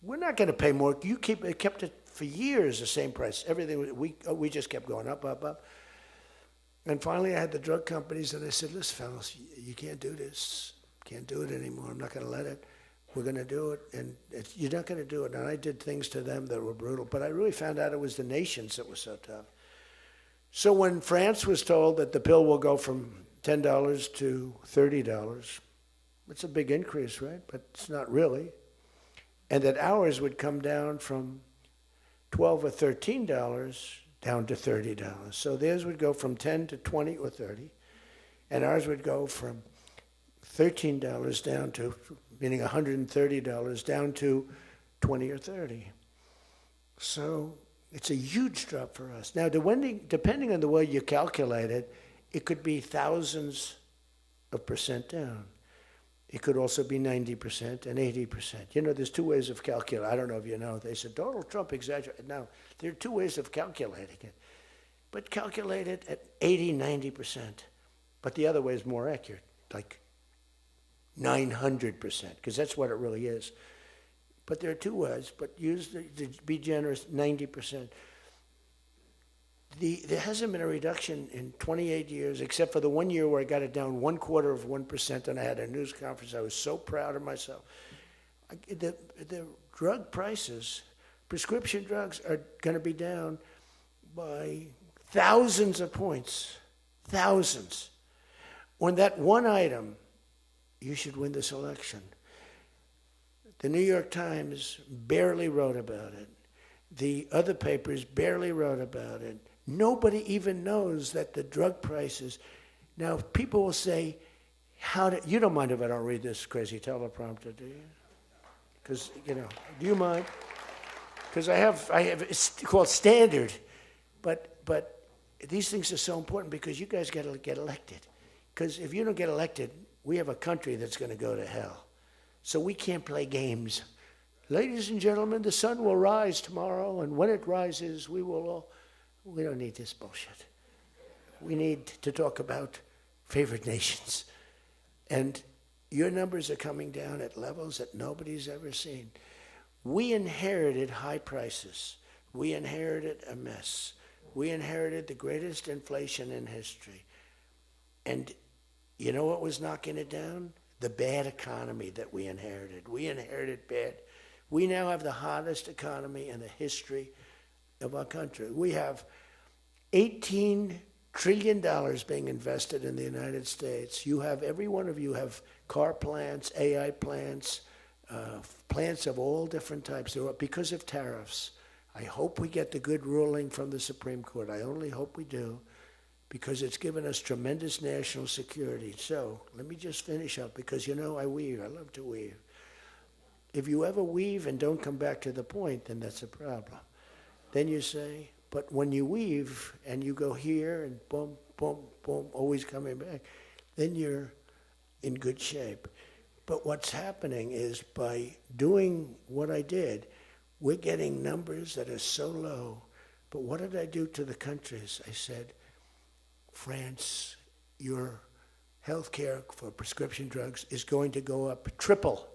we're not going to pay more. You kept it for years, the same price. Everything, we just kept going up, up, up. And finally I had the drug companies, and I said, listen, fellas, you can't do this. Can't do it anymore. I'm not going to let it. We're going to do it, and you're not going to do it. And I did things to them that were brutal, but I really found out it was the nations that were so tough. So when France was told that the pill will go from $10 to $30, it's a big increase, right? But it's not really. And that ours would come down from $12 or $13 down to $30. So theirs would go from 10 to 20 or 30, and ours would go from $13 down to, meaning $130 down to 20 or 30. So it's a huge drop for us. Now, depending on the way you calculate it, it could be thousands of percent down. It could also be 90% and 80%. You know, there's two ways of calculating. I don't know if you know. They said Donald Trump exaggerated. No, there are two ways of calculating it. But calculate it at 80, 90%. But the other way is more accurate, like 900%, because that's what it really is. But there are two ways, but use, to be generous, 90%. There hasn't been a reduction in 28 years, except for the 1 year where I got it down 1/4%, and I had a news conference. I was so proud of myself. The drug prices, prescription drugs, are going to be down by thousands of points, thousands. On that one item, you should win this election. The New York Times barely wrote about it. The other papers barely wrote about it. Nobody even knows that the drug prices. Now, people will say, you don't mind if I don't read this crazy teleprompter, do you? Because, do you mind? Because I have, it's called standard. But these things are so important because you guys got to get elected. Because if you don't get elected, we have a country that's going to go to hell. So we can't play games. Ladies and gentlemen, the sun will rise tomorrow, and when it rises, we don't need this bullshit. We need to talk about favored nations. And your numbers are coming down at levels that nobody's ever seen. We inherited high prices. We inherited a mess. We inherited the greatest inflation in history. And you know what was knocking it down? The bad economy that we inherited. We inherited bad. We now have the hottest economy in the history of our country. We have $18 trillion being invested in the United States. You have, every one of you have car plants, AI plants, plants of all different types. Because of tariffs. I hope we get the good ruling from the Supreme Court. I only hope we do, because it's given us tremendous national security. So let me just finish up, because I weave. I love to weave. If you ever weave and don't come back to the point, then that's a problem. Then you say, but when you weave and you go here and boom, boom, boom, always coming back, then you're in good shape. But what's happening is, by doing what I did, we're getting numbers that are so low. But what did I do to the countries? I said, France, your health care for prescription drugs is going to go up triple.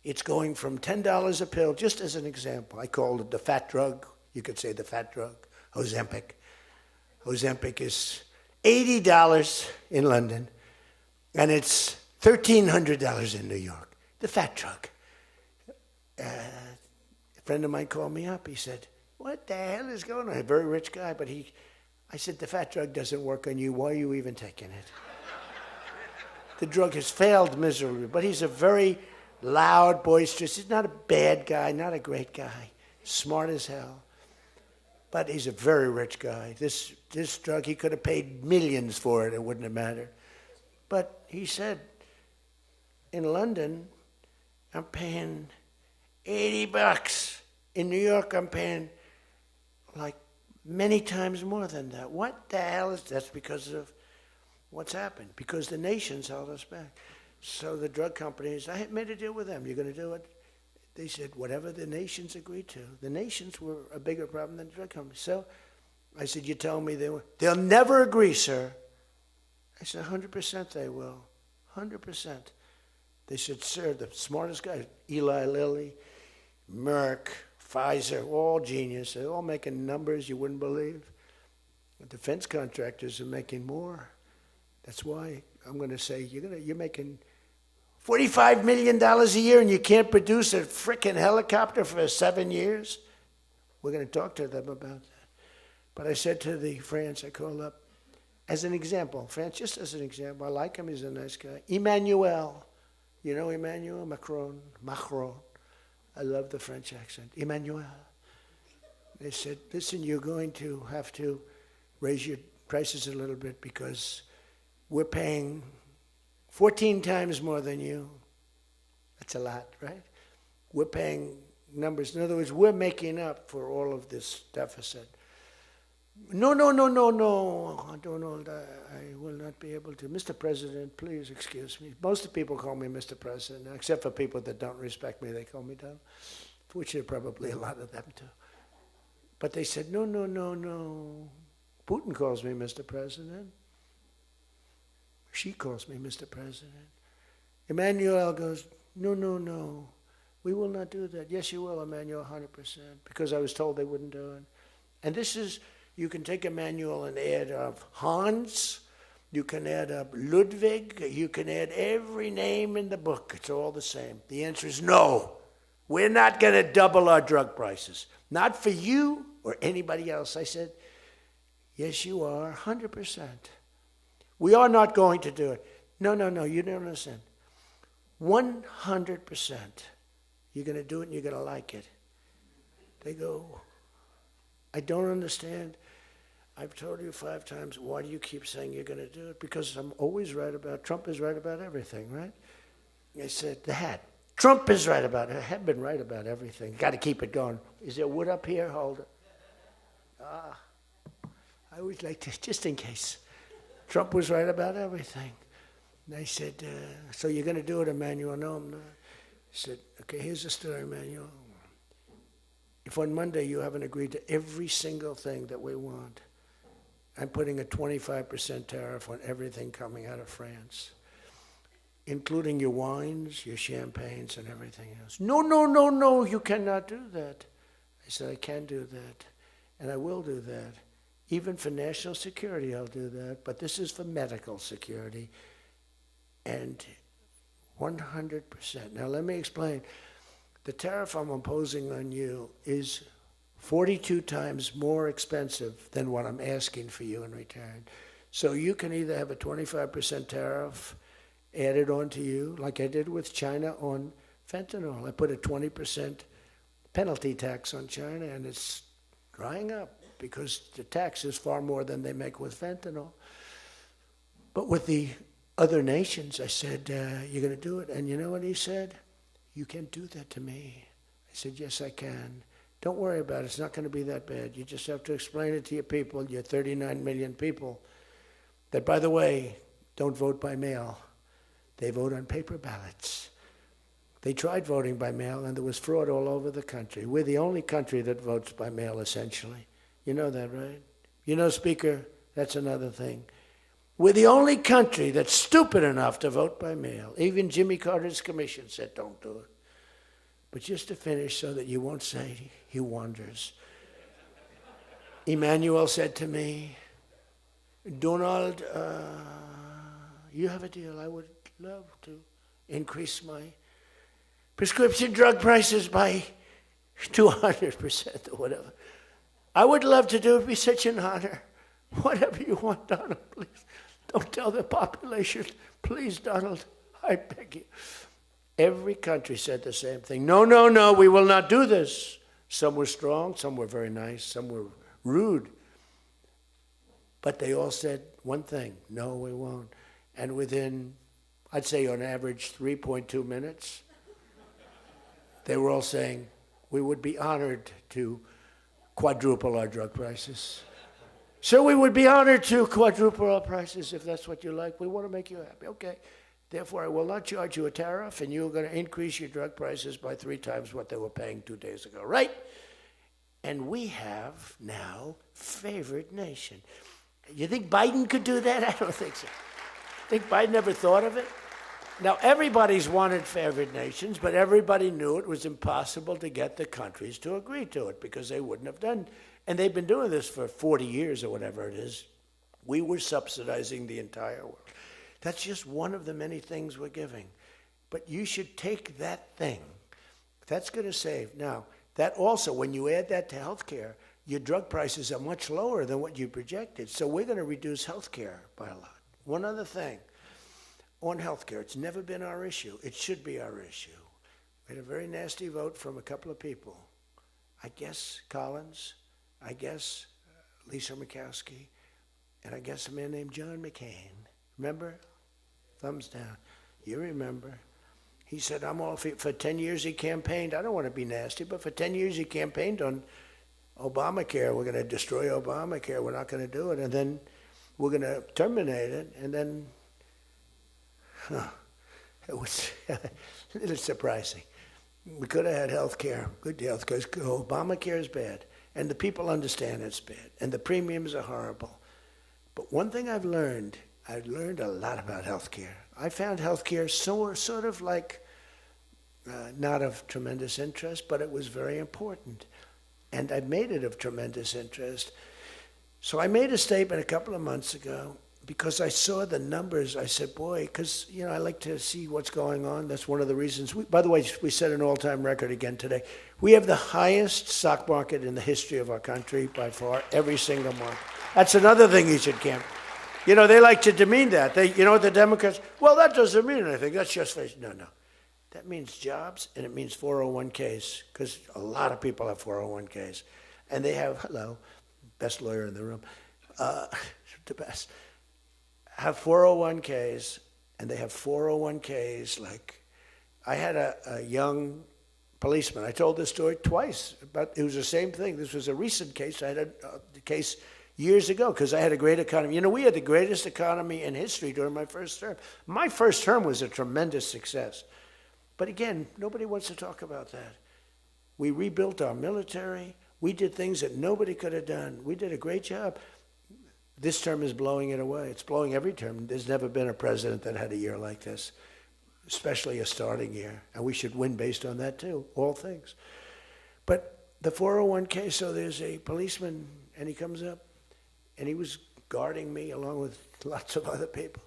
It's going from $10 a pill, just as an example. I called it the fat drug. You could say the fat drug, Ozempic. Ozempic is $80 in London, and it's $1,300 in New York. The fat drug. A friend of mine called me up. He said, what the hell is going on? A very rich guy, but I said, the fat drug doesn't work on you. Why are you even taking it? The drug has failed miserably, but he's a very loud, boisterous. He's not a bad guy, not a great guy. Smart as hell. But he's a very rich guy. This drug, he could have paid millions for it. It wouldn't have mattered. But he said, in London, I'm paying $80. In New York, I'm paying like many times more than that. What the hell is that's because of what's happened? Because the nations held us back. So the drug companies, I made a deal with them. You're going to do it? They said, whatever the nations agreed to. The nations were a bigger problem than the drug companies. So I said, you tell me they'll never agree, sir. I said, 100% they will. 100%. They said, sir, the smartest guys, Eli Lilly, Merck, Pfizer, all genius. They're all making numbers you wouldn't believe. The defense contractors are making more. That's why I'm going to say, you're making $45 million a year and you can't produce a frickin' helicopter for 7 years? We're going to talk to them about that. But I said to the France, I called up, as an example, France, just as an example, I like him, he's a nice guy. Emmanuel, you know Emmanuel Macron. I love the French accent. Emmanuel. They said, listen, you're going to have to raise your prices a little bit because we're paying 14 times more than you. That's a lot, right? We're paying numbers. In other words, we're making up for all of this deficit. No. I don't know. I will not be able to. Mr. President, please excuse me. Most of the people call me Mr. President, except for people that don't respect me. They call me Donald, which are probably a lot of them too. But they said, no. Putin calls me Mr. President. She calls me Mr. President. Emmanuel goes, no. We will not do that. Yes, you will, Emmanuel, 100%. Because I was told they wouldn't do it. And this is, you can take Emmanuel and add up Hans, you can add up Ludwig, you can add every name in the book. It's all the same. The answer is no. We're not going to double our drug prices. Not for you or anybody else. I said, yes, you are, 100%. We are not going to do it. No, you don't understand. 100%. You're going to do it and you're going to like it. They go, I don't understand. I've told you 5 times, why do you keep saying you're going to do it? Because I'm always right about, Trump is right about everything, right? I said, the hat. Trump is right about it. I have been right about everything. Got to keep it going. Is there wood up here? Hold it. I always like to, just in case. Trump was right about everything. And I said, so you're going to do it, Emmanuel? No, I'm not. I said, okay, here's the story, Emmanuel. If on Monday you haven't agreed to every single thing that we want, I'm putting a 25% tariff on everything coming out of France, including your wines, your champagnes, and everything else. No, you cannot do that. I said, I can do that, and I will do that. Even for national security, I'll do that, but this is for medical security, and 100%. Now, let me explain. The tariff I'm imposing on you is 42 times more expensive than what I'm asking for you in return. So you can either have a 25% tariff added on to you, like I did with China on fentanyl. I put a 20% penalty tax on China, and it's drying up because the tax is far more than they make with fentanyl. But with the other nations, I said, you're going to do it. And you know what he said? You can't do that to me. I said, yes, I can. Don't worry about it. It's not going to be that bad. You just have to explain it to your people, your 39 million people, that, by the way, don't vote by mail. They vote on paper ballots. They tried voting by mail, and there was fraud all over the country. We're the only country that votes by mail, essentially. You know that, right? You know, Speaker, that's another thing. We're the only country that's stupid enough to vote by mail. Even Jimmy Carter's commission said, don't do it. But just to finish so that you won't say he wanders. Emmanuel said to me, Donald, you have a deal. I would love to increase my prescription drug prices by 200% or whatever. I would love to do it. It would be such an honor. Whatever you want, Donald, please. Don't tell the population. Please, Donald, I beg you. Every country said the same thing. No, no, no, we will not do this. Some were strong, some were very nice, some were rude. But they all said one thing, no, we won't. And within, I'd say on average, 3.2 minutes, they were all saying, we would be honored to quadruple our drug prices. So we would be honored to quadruple our prices if that's what you like. We want to make you happy. Okay. Therefore, I will not charge you a tariff, and you're going to increase your drug prices by 3 times what they were paying 2 days ago, right? And we have now favored nation. You think Biden could do that? I don't think so. Think Biden ever thought of it? Now, everybody's wanted favored nations, but everybody knew it was impossible to get the countries to agree to it because they wouldn't have done. And they've been doing this for 40 years or whatever it is. We were subsidizing the entire world. That's just one of the many things we're giving. But you should take that thing. That's going to save. Now, that also, when you add that to health care, your drug prices are much lower than what you projected. So we're going to reduce health care by a lot. One other thing. On health care, it's never been our issue. It should be our issue. We had a very nasty vote from a couple of people. I guess Collins, I guess Lisa Murkowski, and I guess a man named John McCain. Remember? Thumbs down. You remember. He said, I'm all for 10 years he campaigned. I don't want to be nasty, but for 10 years he campaigned on Obamacare. We're going to destroy Obamacare. We're not going to do it. And then we're going to terminate it. And then, it was a little surprising. We could have had health care, good health care. Obamacare is bad. And the people understand it's bad. And the premiums are horrible. But one thing I've learned a lot about healthcare. I found healthcare sort of like not of tremendous interest, but it was very important. And I made it of tremendous interest. So I made a statement a couple of months ago because I saw the numbers. I said, boy, because I like to see what's going on. That's one of the reasons. By the way, we set an all-time record again today. We have the highest stock market in the history of our country by far, every single month. That's another thing you should camp. They like to demean that. The Democrats, well, that doesn't mean anything. That's just, no. That means jobs, and it means 401ks, because a lot of people have 401ks. And they have, best lawyer in the room, the best, have 401ks, and they have 401ks like, I had a young policeman. I told this story twice, but it was the same thing. This was a recent case. I had a case years ago, because I had a great economy. We had the greatest economy in history during my first term. My first term was a tremendous success. But again, nobody wants to talk about that. We rebuilt our military. We did things that nobody could have done. We did a great job. This term is blowing it away. It's blowing every term. There's never been a president that had a year like this, especially a starting year. And we should win based on that too, all things. But the 401k, so there's a policeman, and he comes up, and he was guarding me along with lots of other people.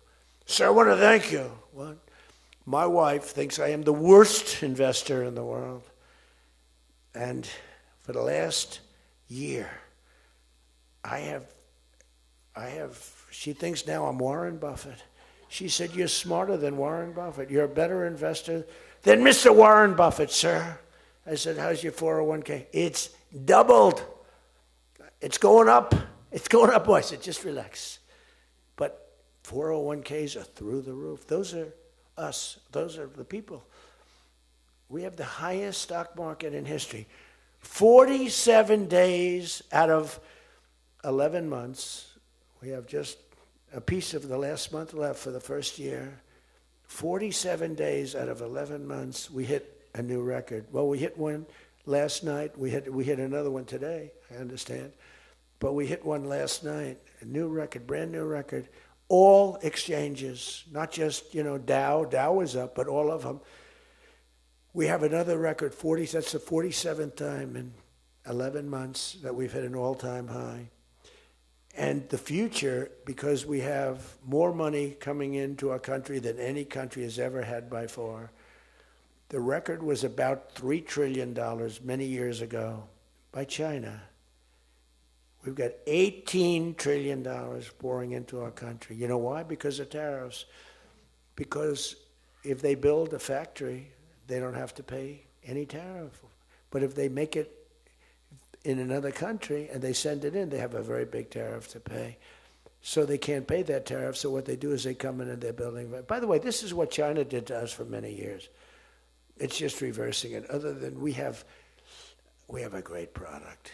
Sir, I want to thank you. What? My wife thinks I am the worst investor in the world. And for the last year, she thinks now I'm Warren Buffett. She said, you're smarter than Warren Buffett. You're a better investor than Mr. Warren Buffett, sir. I said, how's your 401k? It's doubled. It's going up. It's going up, boys. Just relax. But 401ks are through the roof. Those are us. Those are the people. We have the highest stock market in history. 47 days out of 11 months. We have just a piece of the last month left for the first year. 47 days out of 11 months, we hit a new record. Well, we hit one last night. We hit another one today, I understand. But we hit one last night, a new record, brand new record. All exchanges, not just, Dow. Dow was up, but all of them. We have another record, that's the 47th time in 11 months that we've hit an all-time high. And the future, because we have more money coming into our country than any country has ever had by far. The record was about $3 trillion many years ago by China. We've got $18 trillion pouring into our country. You know why? Because of tariffs. Because if they build a factory, they don't have to pay any tariff. But if they make it in another country and they send it in, they have a very big tariff to pay. So they can't pay that tariff, so what they do is they come in and they're building. By the way, this is what China did to us for many years. It's just reversing it. Other than we have a great product.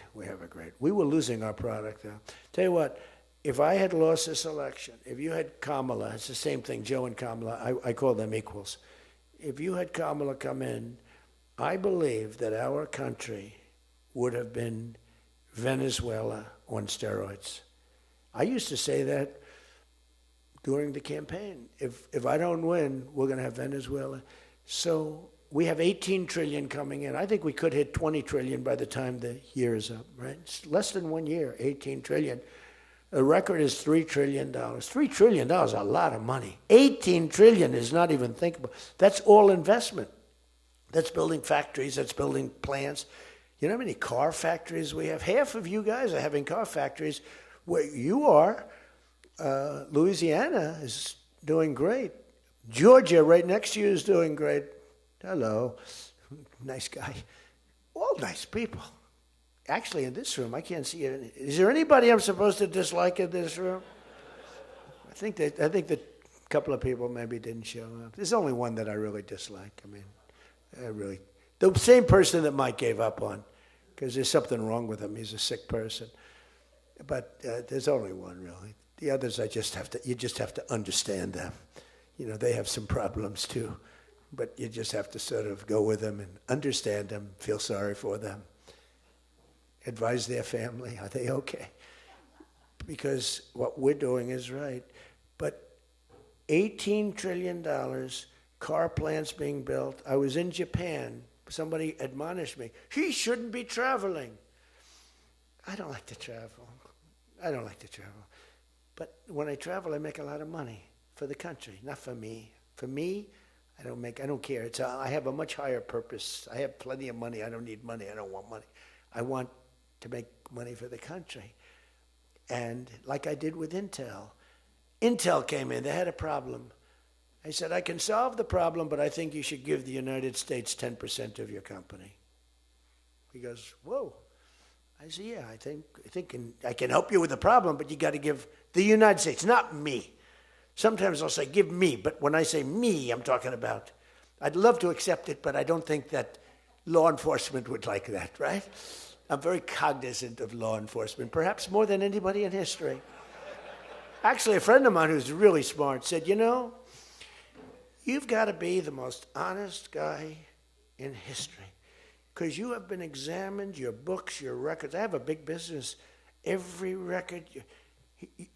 We were losing our product though. Tell you what, if I had lost this election, if you had Kamala, it's the same thing, Joe and Kamala, I call them equals. If you had Kamala come in, I believe that our country would have been Venezuela on steroids. I used to say that during the campaign. If I don't win, we're going to have Venezuela. So we have 18 trillion coming in. I think we could hit 20 trillion by the time the year is up, right? It's less than 1 year, 18 trillion. The record is $3 trillion. $3 trillion is a lot of money. 18 trillion is not even thinkable. That's all investment. That's building factories, that's building plants. You know how many car factories we have? Half of you guys are having car factories. Where you are, Louisiana is doing great. Georgia, right next to you, is doing great. Hello, nice guy. All nice people. Actually, in this room, I can't see it. Is there anybody I'm supposed to dislike in this room? I think that a couple of people maybe didn't show up. There's only one that I really dislike. I mean, the same person that Mike gave up on, because there's something wrong with him. He's a sick person. But there's only one, really. The others, you just have to understand them. You know, they have some problems too. But you just have to sort of go with them and understand them, feel sorry for them. Advise their family, are they okay? Because what we're doing is right. But $18 trillion, car plants being built. I was in Japan. Somebody admonished me. He shouldn't be traveling. I don't like to travel. But when I travel, I make a lot of money for the country, not for me. For me, I don't care. I have a much higher purpose. I have plenty of money. I don't need money. I don't want money. I want to make money for the country. And like I did with Intel. Intel came in. They had a problem. I said, I can solve the problem, but I think you should give the United States 10% of your company. He goes, whoa. I said, yeah, I think I can help you with the problem, but you got to give the United States, not me. Sometimes I'll say, give me, but when I say me, I'm talking about, I'd love to accept it, but I don't think that law enforcement would like that, right? I'm very cognizant of law enforcement, perhaps more than anybody in history. Actually, a friend of mine who's really smart said, you know, you've got to be the most honest guy in history. Because you have been examined, your books, your records. I have a big business. Every record.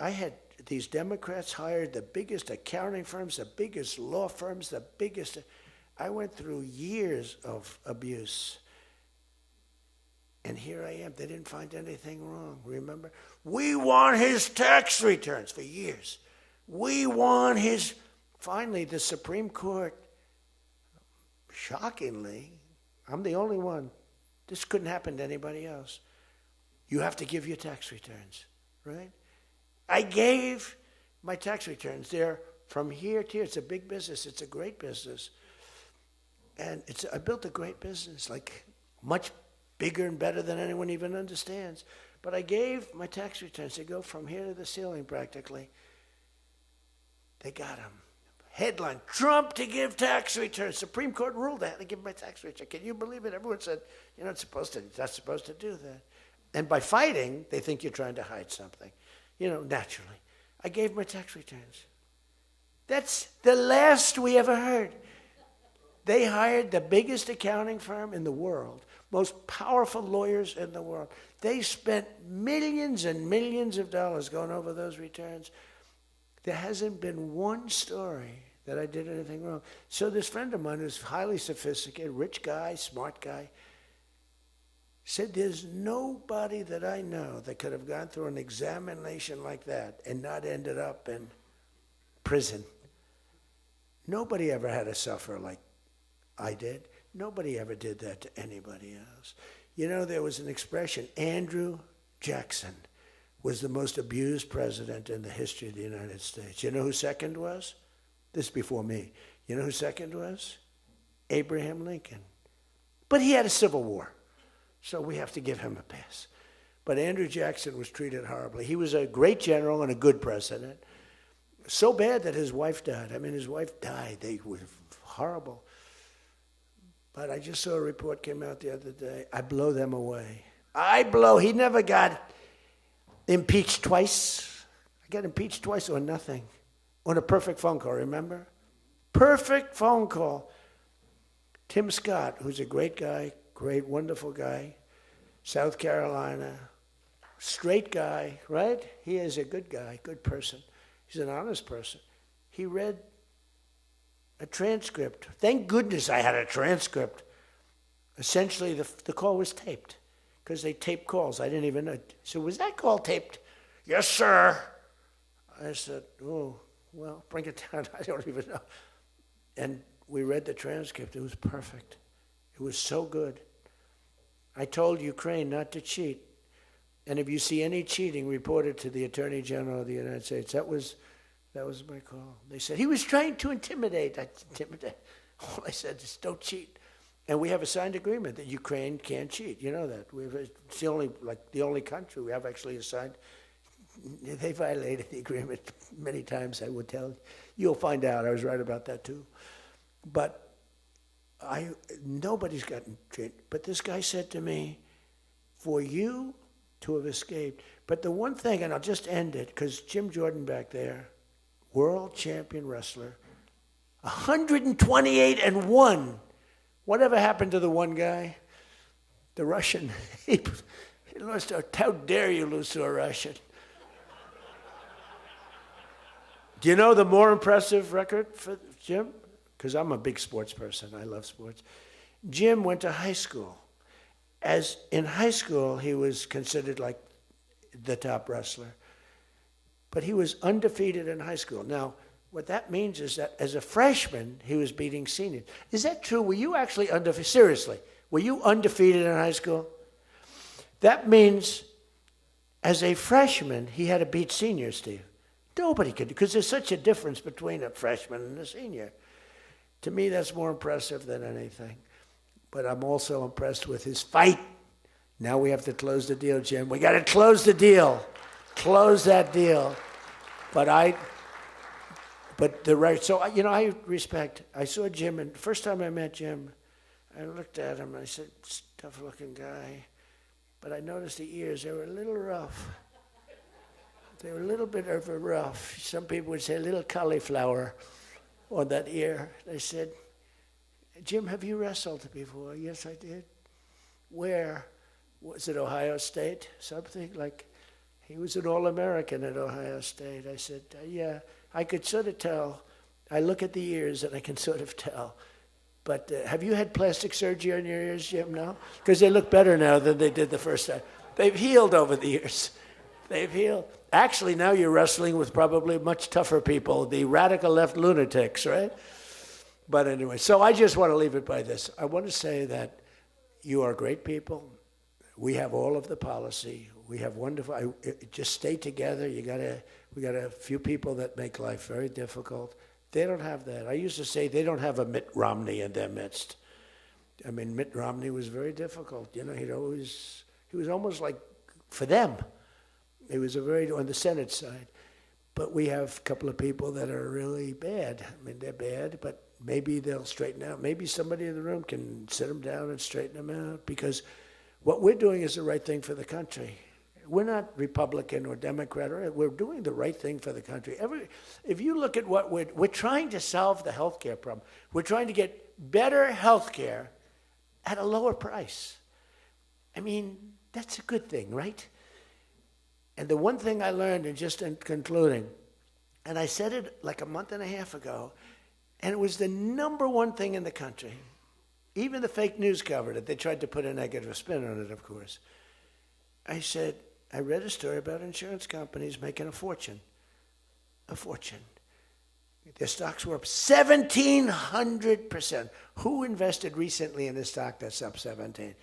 I had these Democrats hired the biggest accounting firms, the biggest law firms, the biggest. I went through years of abuse. And here I am. They didn't find anything wrong, remember? We want his tax returns for years. We want his. Finally, the Supreme Court, shockingly, I'm the only one. This couldn't happen to anybody else. You have to give your tax returns, right? I gave my tax returns. They're from here to here. It's a big business. It's a great business. And I built a great business, like much bigger and better than anyone even understands. But I gave my tax returns. They go from here to the ceiling practically. They got them. Headline, Trump to give tax returns. Supreme Court ruled I had to give my tax return. Can you believe it? Everyone said, you're not supposed to do that. And by fighting, they think you're trying to hide something. You know, naturally. I gave my tax returns. That's the last we ever heard. They hired the biggest accounting firm in the world, most powerful lawyers in the world. They spent millions and millions of dollars going over those returns. There hasn't been one story that I did anything wrong. So this friend of mine who's highly sophisticated, rich guy, smart guy, said there's nobody that I know that could have gone through an examination like that and not ended up in prison. Nobody ever had to suffer like I did. Nobody ever did that to anybody else. You know, there was an expression, Andrew Jackson. was the most abused president in the history of the United States. You know who second was? This is before me. You know who second was? Abraham Lincoln. But he had a civil war, so we have to give him a pass. But Andrew Jackson was treated horribly. He was a great general and a good president. So bad that his wife died. I mean, his wife died. They were horrible. But I just saw a report came out the other day. I blow them away. He never got impeached twice. I got impeached twice or nothing. On a perfect phone call, remember? Perfect phone call. Tim Scott, who's a great guy, great, wonderful guy, South Carolina, straight guy, right? He is a good guy, good person. He's an honest person. He read a transcript. Thank goodness I had a transcript. Essentially, the call was taped because they tape calls. I didn't even know. So was that call taped? Yes, sir. I said, oh, well, bring it down. I don't even know. And we read the transcript. It was perfect. It was so good. I told Ukraine not to cheat. And if you see any cheating, report it to the Attorney General of the United States. That was my call. They said, he was trying to intimidate. All I said is, don't cheat. And we have a signed agreement that Ukraine can't cheat. You know that. It's the only country we have actually a signed. They violated the agreement many times, I would tell you. You'll find out. I was right about that too. But nobody's gotten treated. But this guy said to me, for you to have escaped. But the one thing, and I'll just end it, because Jim Jordan back there, world champion wrestler, 128-1. Whatever happened to the one guy? The Russian. He lost. How dare you lose to a Russian? Do you know the more impressive record for Jim? Because I'm a big sports person. I love sports. Jim went to high school. As in high school, he was considered like the top wrestler. But he was undefeated in high school. Now, what that means is that as a freshman, he was beating seniors. Is that true? Were you actually undefeated? Seriously, were you undefeated in high school? That means as a freshman, he had to beat seniors, Steve. Nobody could, because there's such a difference between a freshman and a senior. To me, that's more impressive than anything. But I'm also impressed with his fight. Now we have to close the deal, Jim. We got to close the deal. Close that deal. I respect. I saw Jim, and the first time I met Jim, I looked at him, and I said, tough-looking guy. But I noticed the ears, they were a little rough. They were a little bit of a rough. Some people would say a little cauliflower on that ear. I said, Jim, have you wrestled before? Yes, I did. Where? Was it Ohio State? Something like, he was an All-American at Ohio State. I said, yeah, I could sort of tell. I look at the ears and I can sort of tell. But have you had plastic surgery on your ears, Jim? No? Because they look better now than they did the first time. They've healed over the years. They've healed. Actually, now you're wrestling with probably much tougher people, the radical left lunatics, right? But anyway, so I just want to leave it by this. I want to say that you are great people. We have all of the policy. We have wonderful. Just stay together. We got a few people that make life very difficult. They don't have that. I used to say they don't have a Mitt Romney in their midst. I mean, Mitt Romney was very difficult. You know, he was almost like for them. He was on the Senate side. But we have a couple of people that are really bad. I mean, they're bad, but maybe they'll straighten out. Maybe somebody in the room can sit them down and straighten them out, because what we're doing is the right thing for the country. We're not Republican or Democrat. We're doing the right thing for the country. If you look at what we're trying to solve the health care problem. We're trying to get better health care at a lower price. I mean, that's a good thing, right? And the one thing I learned, and just in concluding, and I said it like a month and a half ago, and it was the number one thing in the country. Even the fake news covered it. They tried to put a negative spin on it, of course. I said, I read a story about insurance companies making a fortune. A fortune. Their stocks were up 1,700%. Who invested recently in a stock that's up 17?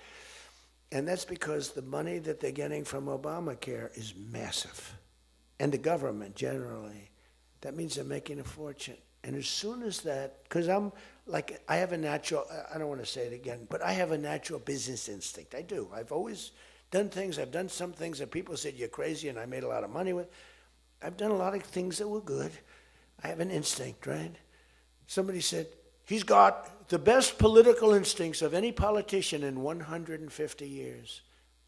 And that's because the money that they're getting from Obamacare is massive. And the government generally. That means they're making a fortune. And as soon as that, because I'm like, I have a natural, I don't want to say it again, but I have a natural business instinct. I do. I've always done things. I've done some things that people said, you're crazy, and I made a lot of money with. I've done a lot of things that were good. I have an instinct, right? Somebody said, he's got the best political instincts of any politician in 150 years.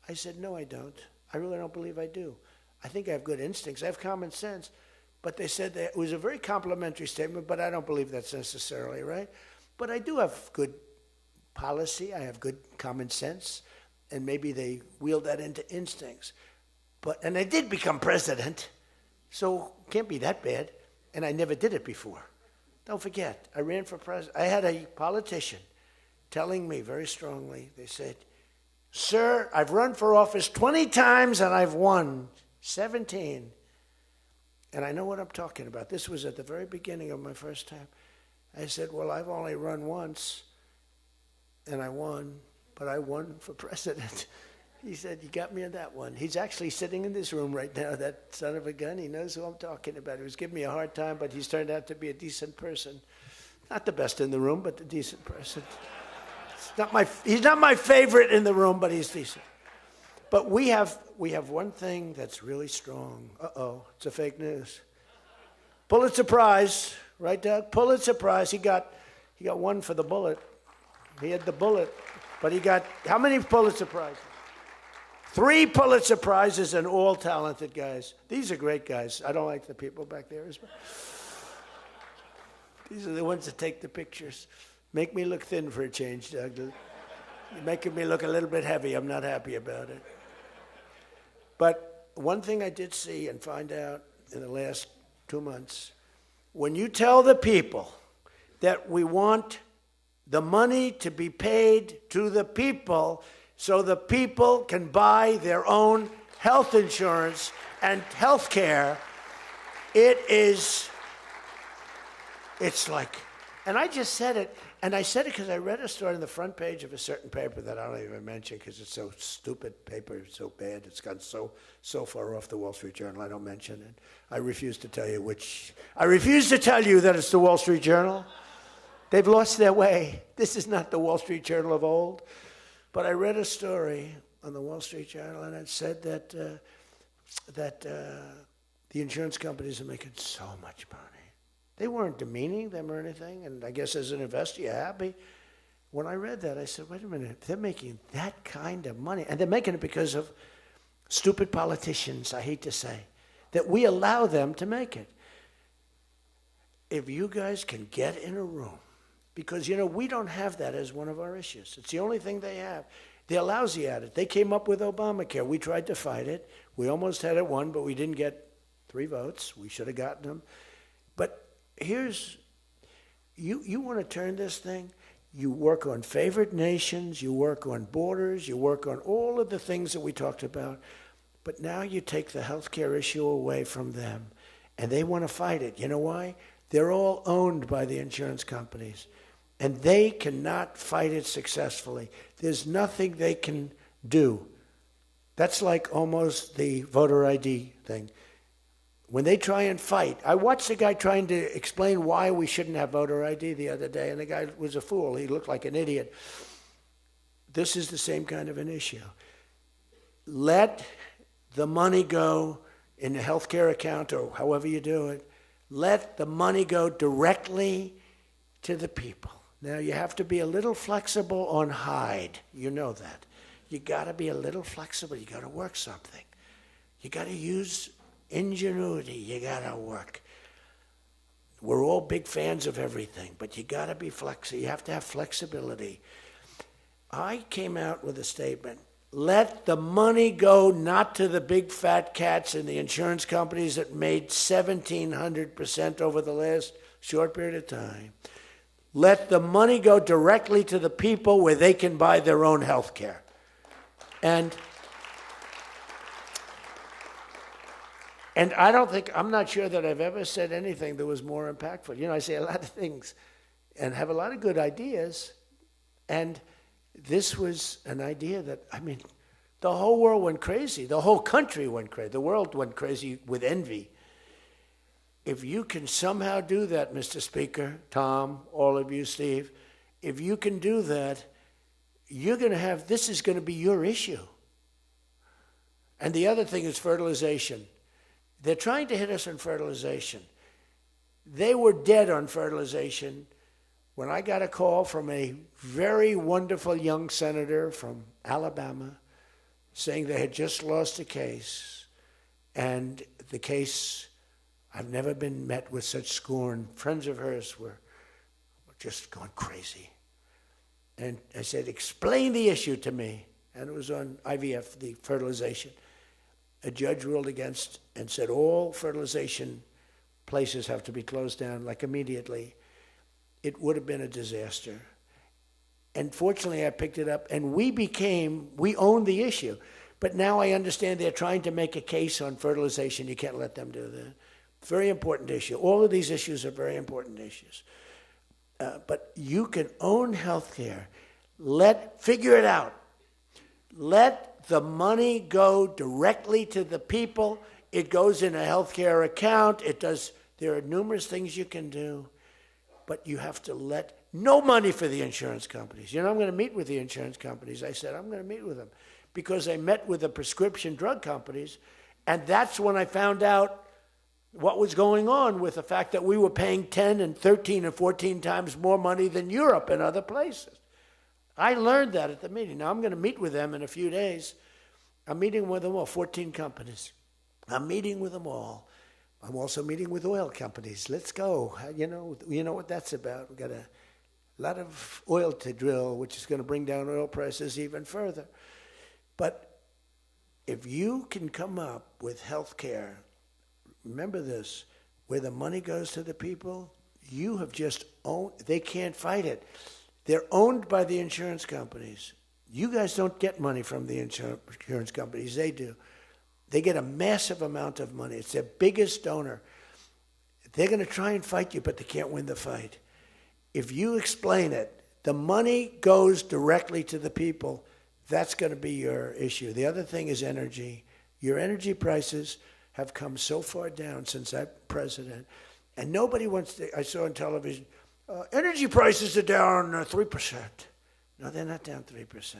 I said, no, I don't. I really don't believe I do. I think I have good instincts. I have common sense. But they said that it was a very complimentary statement, but I don't believe that's necessarily right. But I do have good policy. I have good common sense. And maybe they wheeled that into instincts. And I did become president, so it can't be that bad. And I never did it before. Don't forget, I ran for president. I had a politician telling me very strongly, they said, sir, I've run for office 20 times and I've won 17. And I know what I'm talking about. This was at the very beginning of my first time. I said, well, I've only run once, and I won, but I won for president. He said, you got me on that one. He's actually sitting in this room right now, that son of a gun. He knows who I'm talking about. He was giving me a hard time, but he's turned out to be a decent person. Not the best in the room, but a decent person. He's not my favorite in the room, but he's decent. But we have one thing that's really strong. Uh-oh, it's a fake news. Pulitzer Prize, right, Doug? Pulitzer Prize. He got one for the bullet. He had the bullet, but he got how many Pulitzer Prizes? 3 Pulitzer Prizes, and all talented guys. These are great guys. I don't like the people back there as well. These are the ones that take the pictures. Make me look thin for a change, Doug. You're making me look a little bit heavy. I'm not happy about it. But one thing I did see and find out in the last 2 months, when you tell the people that we want the money to be paid to the people so the people can buy their own health insurance and health care, it's like, and I just said it, and I said it because I read a story on the front page of a certain paper that I don't even mention because it's so stupid paper, it's so bad, it's gone so far off the Wall Street Journal, I don't mention it. I refuse to tell you that it's the Wall Street Journal. They've lost their way. This is not the Wall Street Journal of old. But I read a story on the Wall Street Journal, and it said that the insurance companies are making so much money. They weren't demeaning them or anything, and I guess as an investor, you're happy. When I read that, I said, wait a minute, they're making that kind of money, and they're making it because of stupid politicians, I hate to say, that we allow them to make it. If you guys can get in a room, because, we don't have that as one of our issues. It's the only thing they have. They're lousy at it. They came up with Obamacare. We tried to fight it. We almost had it won, but we didn't get 3 votes. We should have gotten them. But here's, you want to turn this thing, you work on favored nations, you work on borders, you work on all of the things that we talked about, but now you take the healthcare issue away from them, and they want to fight it. You know why? They're all owned by the insurance companies, and they cannot fight it successfully. There's nothing they can do. That's like almost the voter ID thing. When they try and fight, I watched a guy trying to explain why we shouldn't have voter ID the other day, and the guy was a fool. He looked like an idiot. This is the same kind of an issue. Let the money go in a healthcare account or however you do it. Let the money go directly to the people. Now, you have to be a little flexible on Hyde. You know that. You got to be a little flexible. You got to work something. You got to use ingenuity. You got to work. We're all big fans of everything, but you got to be flexible. You have to have flexibility. I came out with a statement. Let the money go not to the big fat cats in the insurance companies that made 1,700% over the last short period of time. Let the money go directly to the people where they can buy their own health care. And I'm not sure that I've ever said anything that was more impactful. I say a lot of things and have a lot of good ideas. And this was an idea that, the whole world went crazy. The whole country went crazy. The world went crazy with envy. If you can somehow do that, Mr. Speaker, Tom, all of you, Steve, if you can do that, this is going to be your issue. And the other thing is fertilization. They're trying to hit us on fertilization. They were dead on fertilization when I got a call from a very wonderful young senator from Alabama saying they had just lost a case. And the case, I've never been met with such scorn. Friends of hers were just going crazy. And I said, explain the issue to me. And it was on IVF, the fertilization. A judge ruled against and said all fertilization places have to be closed down, like immediately. It would have been a disaster. And fortunately, I picked it up, and we owned the issue. But now I understand they're trying to make a case on fertilization. You can't let them do that. Very important issue. All of these issues are very important issues. But you can own healthcare. Figure it out. Let the money go directly to the people. It goes in a healthcare account. There are numerous things you can do, but you have to no money for the insurance companies. I'm going to meet with the insurance companies. I said, I'm going to meet with them because I met with the prescription drug companies, and that's when I found out what was going on with the fact that we were paying 10 and 13 and 14 times more money than Europe and other places. I learned that at the meeting. Now I'm going to meet with them in a few days. I'm meeting with them all, 14 companies. I'm meeting with them all. I'm also meeting with oil companies. Let's go. You know what that's about. We've got a lot of oil to drill, which is going to bring down oil prices even further. But if you can come up with health care, remember this, where the money goes to the people, you have just owned, they can't fight it. They're owned by the insurance companies. You guys don't get money from the insurance companies. They do. They get a massive amount of money. It's their biggest donor. They're going to try and fight you, but they can't win the fight. If you explain it, the money goes directly to the people. That's going to be your issue. The other thing is energy. Your energy prices have come so far down since I'm president. And nobody wants to, I saw on television, energy prices are down 3%. No, they're not down 3%.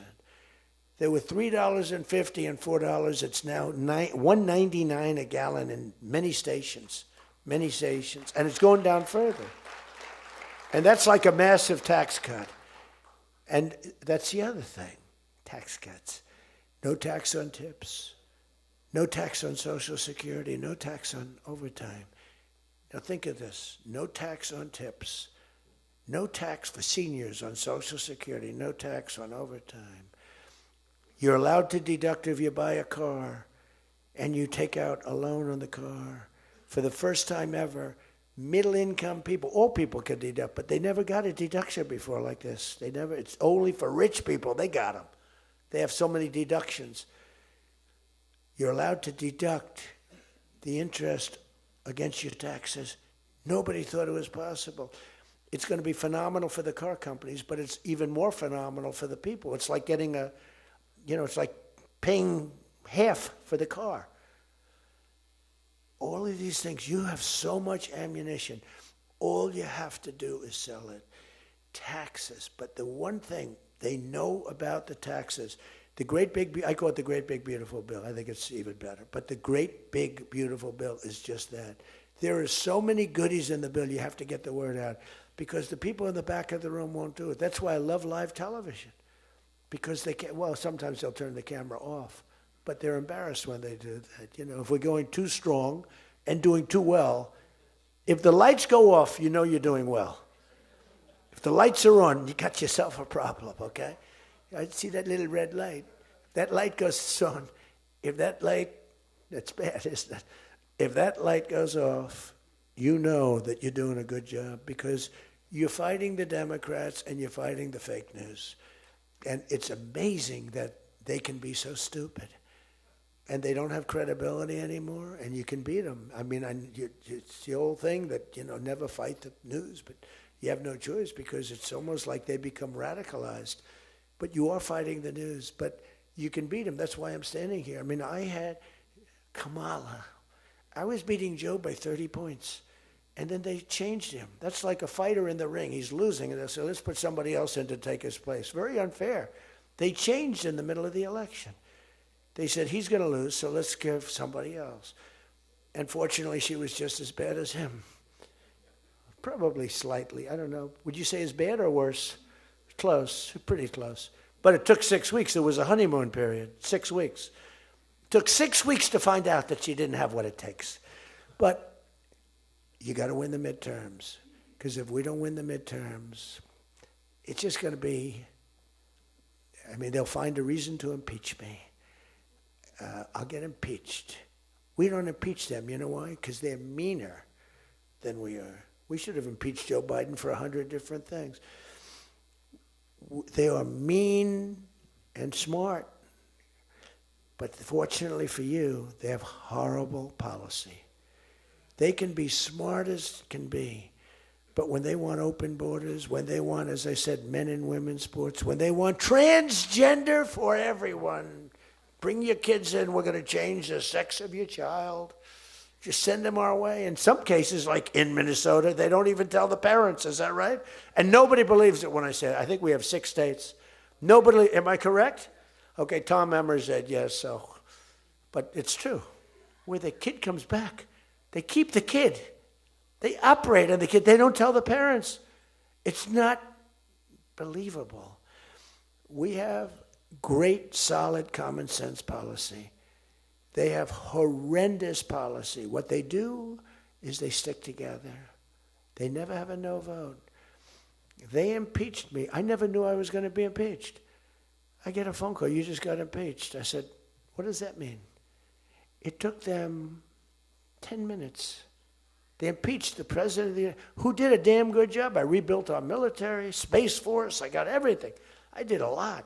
They were $3.50 and $4. It's now $1.99 a gallon in many stations, and it's going down further. And that's like a massive tax cut. And that's the other thing, tax cuts. No tax on tips, no tax on Social Security, no tax on overtime. Now think of this, no tax on tips, no tax for seniors on Social Security, no tax on overtime. You're allowed to deduct if you buy a car and you take out a loan on the car. For the first time ever, middle-income people, all people can deduct, but they never got a deduction before like this. It's only for rich people, they got them. They have so many deductions. You're allowed to deduct the interest against your taxes. Nobody thought it was possible. It's going to be phenomenal for the car companies, but it's even more phenomenal for the people. It's like getting it's like paying half for the car. All of these things, you have so much ammunition. All you have to do is sell it. Taxes. But the one thing they know about the taxes, I call it the great big beautiful bill. I think it's even better. But the great big beautiful bill is just that. There are so many goodies in the bill, you have to get the word out. Because the people in the back of the room won't do it. That's why I love live television. Because they can't, sometimes they'll turn the camera off, but they're embarrassed when they do that. If we're going too strong and doing too well, if the lights go off, you know you're doing well. If the lights are on, you got yourself a problem, okay? I see that little red light. That light goes on. If that light, that's bad, isn't it? If that light goes off, you know that you're doing a good job because you're fighting the Democrats and you're fighting the fake news. And it's amazing that they can be so stupid. And they don't have credibility anymore, and you can beat them. It's the old thing that, never fight the news, but you have no choice because it's almost like they become radicalized. But you are fighting the news. But you can beat him. That's why I'm standing here. I mean, I had Kamala. I was beating Joe by 30 points. And then they changed him. That's like a fighter in the ring. He's losing. And they said, let's put somebody else in to take his place. Very unfair. They changed in the middle of the election. They said, he's going to lose, so let's give somebody else. And fortunately, she was just as bad as him. Probably slightly. I don't know. Would you say as bad or worse? Close. Pretty close. But it took 6 weeks. There was a honeymoon period. 6 weeks. It took 6 weeks to find out that she didn't have what it takes. But you got to win the midterms. Because if we don't win the midterms, it's just going to be, I mean, they'll find a reason to impeach me. I'll get impeached. We don't impeach them. You know why? Because they're meaner than we are. We should have impeached Joe Biden for 100 different things. They are mean and smart. But fortunately for you, they have horrible policy. They can be smart as can be. But when they want open borders, when they want, as I said, men and women's sports, when they want transgender for everyone, bring your kids in, we're going to change the sex of your child. Just send them our way. In some cases, like in Minnesota, they don't even tell the parents. Is that right? And nobody believes it when I say it. I think we have 6 states. Nobody, am I correct? Okay, Tom Emmer said yes, so. But it's true. Where the kid comes back, they keep the kid. They operate on the kid. They don't tell the parents. It's not believable. We have great, solid, common sense policy. They have horrendous policy. What they do is they stick together. They never have a no vote. They impeached me. I never knew I was going to be impeached. I get a phone call, you just got impeached. I said, what does that mean? It took them 10 minutes. They impeached the president of the United States, who did a damn good job. I rebuilt our military, Space Force, I got everything. I did a lot.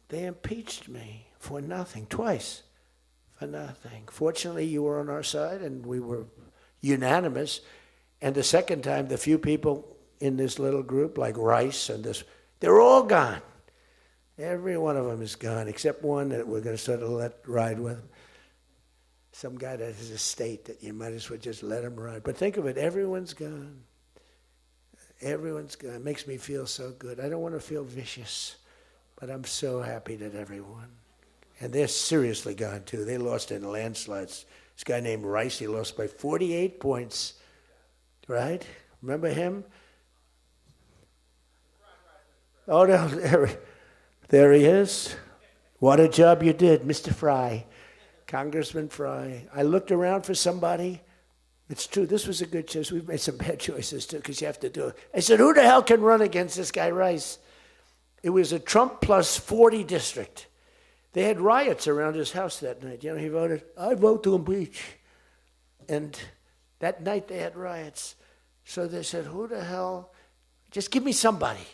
They impeached me for nothing, twice, for nothing. Fortunately, you were on our side, and we were unanimous. And the second time, the few people in this little group, like Rice and this, they're all gone. Every one of them is gone, except one that we're going to sort of let ride with. Some guy that has a state that you might as well just let him ride. But think of it, everyone's gone. Everyone's gone. It makes me feel so good. I don't want to feel vicious, but I'm so happy that everyone. And they're seriously gone, too. They lost in landslides. This guy named Rice, he lost by 48 points. Right? Remember him? Oh, no, there he is. What a job you did, Mr. Fry. Congressman Fry. I looked around for somebody. It's true, this was a good choice. We've made some bad choices, too, because you have to do it. I said, who the hell can run against this guy, Rice? It was a Trump plus 40 district. They had riots around his house that night. You know, he voted, I vote to impeach. And that night they had riots. So they said, who the hell? Just give me somebody.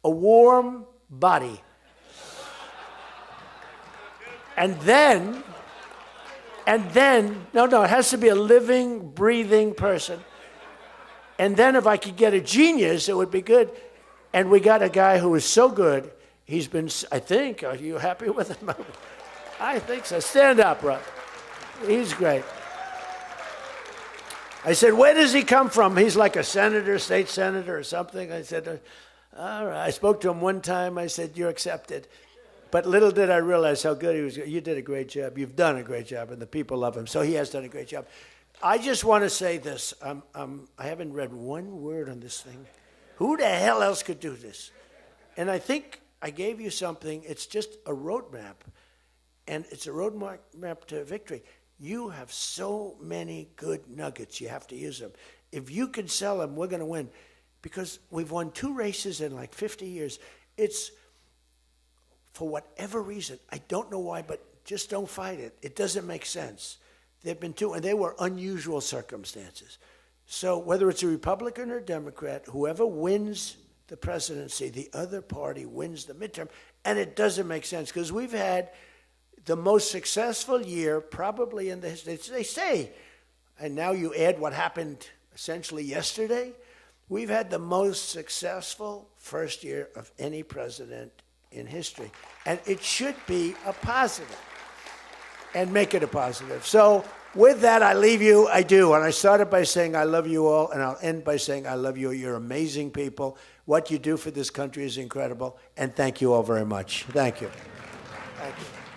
A warm body. And then, no, it has to be a living, breathing person. And then if I could get a genius, it would be good. And we got a guy who is so good, he's been, I think, are you happy with him? I think so. Stand up, bro. He's great. I said, where does he come from? He's like a senator, state senator or something. I said, all right. I spoke to him one time. I said, you're accepted. But little did I realize how good he was. You did a great job. You've done a great job, and the people love him. So he has done a great job. I just want to say this. I haven't read one word on this thing. Who the hell else could do this? And I think I gave you something. It's just a roadmap, and it's a roadmap to victory. You have so many good nuggets. You have to use them. If you can sell them, we're going to win, because we've won 2 races in like 50 years. It's, for whatever reason, I don't know why, but just don't fight it. It doesn't make sense. There have been 2, and they were unusual circumstances. So whether it's a Republican or Democrat, whoever wins the presidency, the other party wins the midterm, and it doesn't make sense, because we've had the most successful year probably in the history. They say, and now you add what happened essentially yesterday, We've had the most successful first year of any president in history. And it should be a positive. And make it a positive. So with that, I leave you. I do. And I started by saying I love you all, and I'll end by saying I love you. You're amazing people. What you do for this country is incredible. And thank you all very much. Thank you. Thank you.